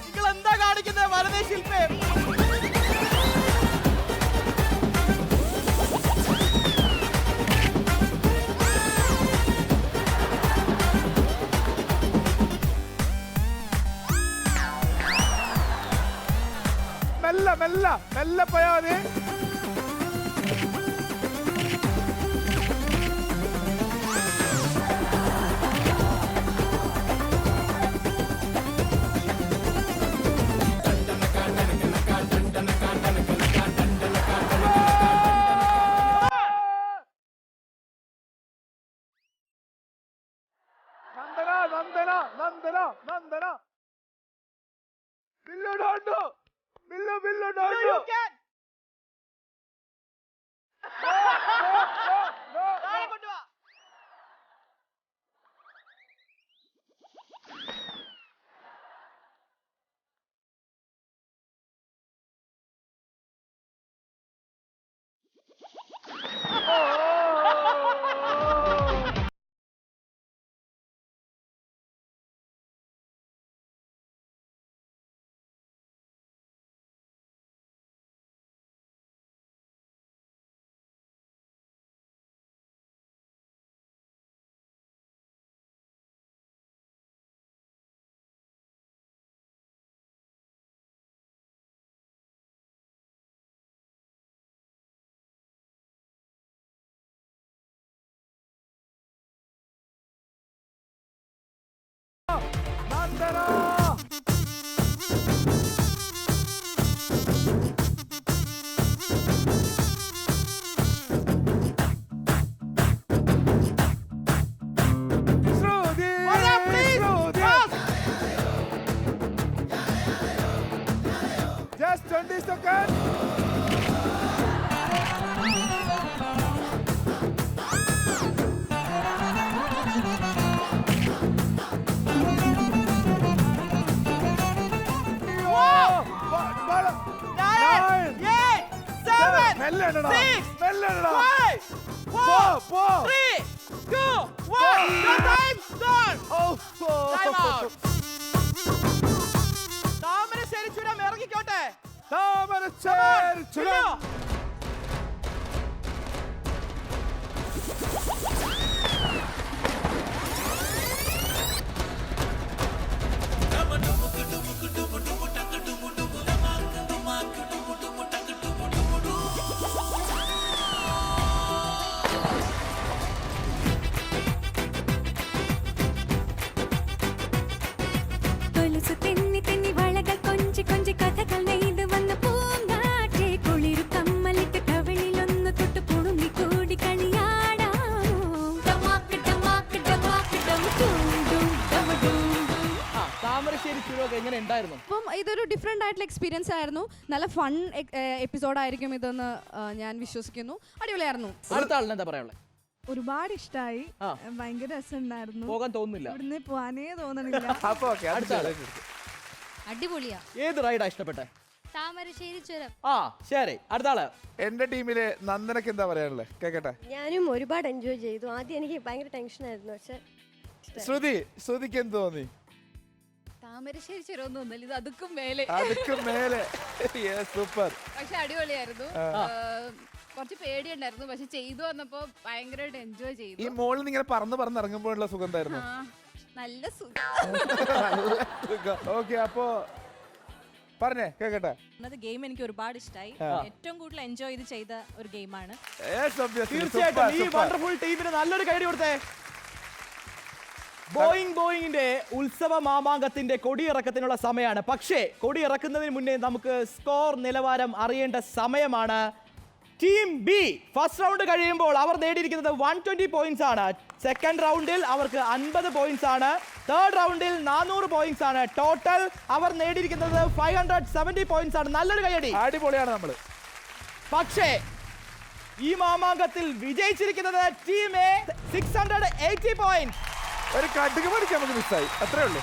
നിങ്ങൾ എന്താ കാണിക്കുന്നത് വലതേ ശില്പേ? മെല്ലെ മെല്ലെ മെല്ലെ പോയാ മതി. നന്ദന നന്ദന നന്ദന നന്ദന ബില്ലു ഡോണ്ടു ബില്ലു ബില്ലു ഡോണ്ടു. നന്ദന ശ്രുതി ശ്രുതി. Just 20 seconds. മെല്ലടാ മെല്ലടാ. താമരശ്ശേരി ചുരം ഇറങ്ങിക്കോട്ടെ. താമരശ്ശേരി ചുരം. താമരശ്ശേരി ചുരം എങ്ങനെ ഉണ്ടായിരുന്നു? അപ്പം ഇതൊരു ഡിഫറെന്റ് ആയിട്ടുള്ള എക്സ്പീരിയൻസ് ആയിരുന്നു. നല്ല ഫൺ എപ്പിസോഡ് ആയിരിക്കും ഇതെന്ന് ഞാൻ വിശ്വസിക്കുന്നു. അടിപൊളിയായിരുന്നു. അടുത്ത ആളിന് എന്താ പറയാനുള്ളത്? ഒരുപാട് ഇഷ്ടമായി, ഭയങ്കര രസമുണ്ടായിരുന്നു. പോകാൻ തോന്നുന്നില്ല, ഇവിടുന്ന് പോവാനേ തോന്നണില്ല. അടിപൊളിയാ. ഏത് റൈഡാ ഇഷ്ടപ്പെട്ടെ? താമരശ്ശേരി ചുരം. ആ ശരി, അടുത്ത ആള്. എന്റെ ടീമില് നന്ദനക്ക് എന്താ പറയാനുള്ളത് കേക്കട്ടെ. ഞാനും ഒരുപാട് എൻജോയ് ചെയ്തു. ആദ്യം എനിക്ക് ഭയങ്കര ടെൻഷൻ ആയിരുന്നു, പക്ഷെ ശ്രുതിക്ക് എന്ത് തോന്നി? താമരശ്ശേരി ചുരം ഒന്നും ഒന്നല്ല, ഇത് അതുക്കും മേലെ. അതുക്കും മേലെ. സൂപ്പർ. പക്ഷെ അടിപൊളിയായിരുന്നു. കുറച്ച് പേടിയുണ്ടായിരുന്നു, പക്ഷെ ചെയ്തു വന്നപ്പോ ഭയങ്കരമായിട്ട് എൻജോയ് ചെയ്തു. ഈ മോളിൽ ഇങ്ങനെ പറന്ന് ഇറങ്ങുമ്പോഴുള്ള സുഖം എന്തായിരുന്നു? നല്ല സുഖം. ഓക്കെ, അപ്പോ പറഞ്ഞേ കേക്കട്ടെ. ഗെയിം എനിക്ക് ഒരുപാട് ഇഷ്ടമായി. ഏറ്റവും കൂടുതൽ എൻജോയ് ചെയ്ത ഒരു ഗെയിമാണ്. തീർച്ചയായിട്ടും ഈ വണ്ടർഫുൾ ടീമിന് നല്ലൊരു കൈ കൊടുത്തേ. ബോയിങ്ങിന്റെ ഉത്സവ മാമാങ്കത്തിന്റെ കൊടിയിറക്കത്തിനുള്ള സമയമാണ്. പക്ഷേ കൊടിയിറക്കുന്നതിന് മുന്നേ നമുക്ക് സ്കോർ നിലവാരം അറിയേണ്ട സമയമാണ്. ടീം ബി ഫസ്റ്റ് റൗണ്ട് കഴിയുമ്പോൾ അവർ നേടിയിരിക്കുന്നത് 120 പോയിന്റ്സ് ആണ്. സെക്കൻഡ് റൗണ്ടിൽ അവർക്ക് 50 പോയിന്റ്സ് ആണ്. തേർഡ് റൗണ്ടിൽ 400 പോയിന്റ്സ് ആണ്. ടോട്ടൽ അവർ നേടിയിരിക്കുന്നത് 570 പോയിന്റ്സ് ആണ്. നല്ലൊരു കൈയടി. അടിപൊളിയാണ് നമ്മൾ. പക്ഷേ ഈ മാമാങ്കത്തിൽ വിജയിച്ചിരിക്കുന്നത് ടീം എ 680 പോയിന്റ്സ്. ഒരു കടുക് പണിക്ക് നമുക്ക് മിസ്സായി, അത്രേ ഉള്ളൂ,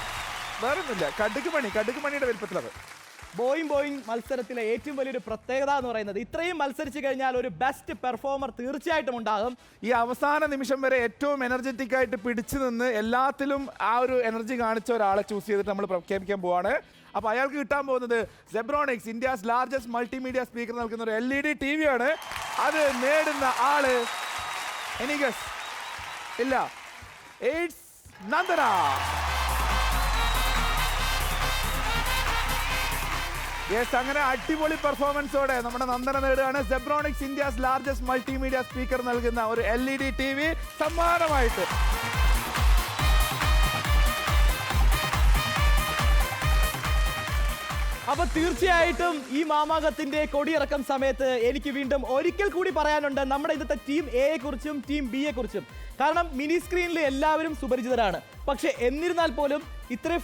വേറെ ഒന്നുമില്ല. കടുക് മണിയുടെ വലിപ്പത്തിലത്. ബോയിങ് മത്സരത്തിലെ ഏറ്റവും വലിയൊരു പ്രത്യേകത എന്ന് പറയുന്നത് ഇത്രയും മത്സരിച്ച് കഴിഞ്ഞാൽ ഒരു ബെസ്റ്റ് പെർഫോമർ തീർച്ചയായിട്ടും ഉണ്ടാകും. ഈ അവസാന നിമിഷം വരെ ഏറ്റവും എനർജറ്റിക് ആയിട്ട് പിടിച്ചു നിന്ന് എല്ലാത്തിലും ആ ഒരു എനർജി കാണിച്ച ഒരാളെ ചൂസ് ചെയ്തിട്ട് നമ്മൾ പ്രഖ്യാപിക്കാൻ പോവാണ്. അപ്പോൾ അയാൾക്ക് കിട്ടാൻ പോകുന്നത് Zebronics India's largest multimedia speaker നൽകുന്ന ഒരു LED TV ആണ്. അത് നേടുന്ന ആള് എനിഗസ് ഇല്ല, ഇറ്റ്സ് നന്ദന. യെസ്, അങ്ങനെ അടിപൊളി പെർഫോമൻസോടെ നമ്മുടെ നന്ദന നേടുകയാണ് Zebronics India's largest multimedia speaker നൽകുന്ന ഒരു LED TV സമ്മാനമായിട്ട്. അപ്പൊ തീർച്ചയായിട്ടും ഈ മാമാകത്തിന്റെ കൊടിയിറക്കം സമയത്ത് എനിക്ക് വീണ്ടും ഒരിക്കൽ കൂടി പറയാനുണ്ട് നമ്മുടെ ഇന്നത്തെ ടീം എയെ കുറിച്ചും ടീം ബിയെ കുറിച്ചും. കാരണം മിനി സ്ക്രീനിൽ എല്ലാവരും സുപരിചിതരാണ്. പക്ഷെ എന്നിരുന്നാൽ പോലും ഇത്രയും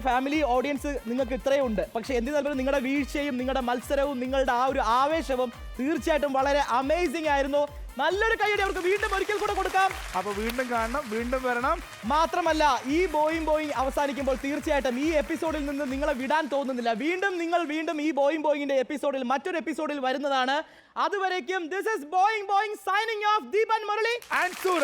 ഫാമിലി ഓഡിയൻസ് നിങ്ങൾക്ക് ഇത്രയും ഉണ്ട്. പക്ഷെ എന്നിരുന്നാൽ പോലും നിങ്ങളുടെ വീഴ്ചയും നിങ്ങളുടെ മത്സരവും നിങ്ങളുടെ ആ ഒരു ആവേശവും തീർച്ചയായിട്ടും വളരെ അമേസിംഗ് ആയിരുന്നു. നല്ലൊരു കൈയ്യടി അവർക്ക് വീണ്ടും ഒരിക്കൽ കൂടെ കൊടുക്കാം. അപ്പൊ വീണ്ടും കാണണം, വീണ്ടും വരണം. മാത്രമല്ല ഈ ബോയിങ് അവസാനിക്കുമ്പോൾ തീർച്ചയായിട്ടും ഈ എപ്പിസോഡിൽ നിന്ന് നിങ്ങളെ വിടാൻ തോന്നുന്നില്ല. വീണ്ടും ഈ ബോയിങ്ങിന്റെ എപ്പിസോഡിൽ മറ്റൊരു എപ്പിസോഡിൽ വരുന്നതാണ്. അതുവരേക്കും this is Boeing signing off Deepan Murali and Sooraj.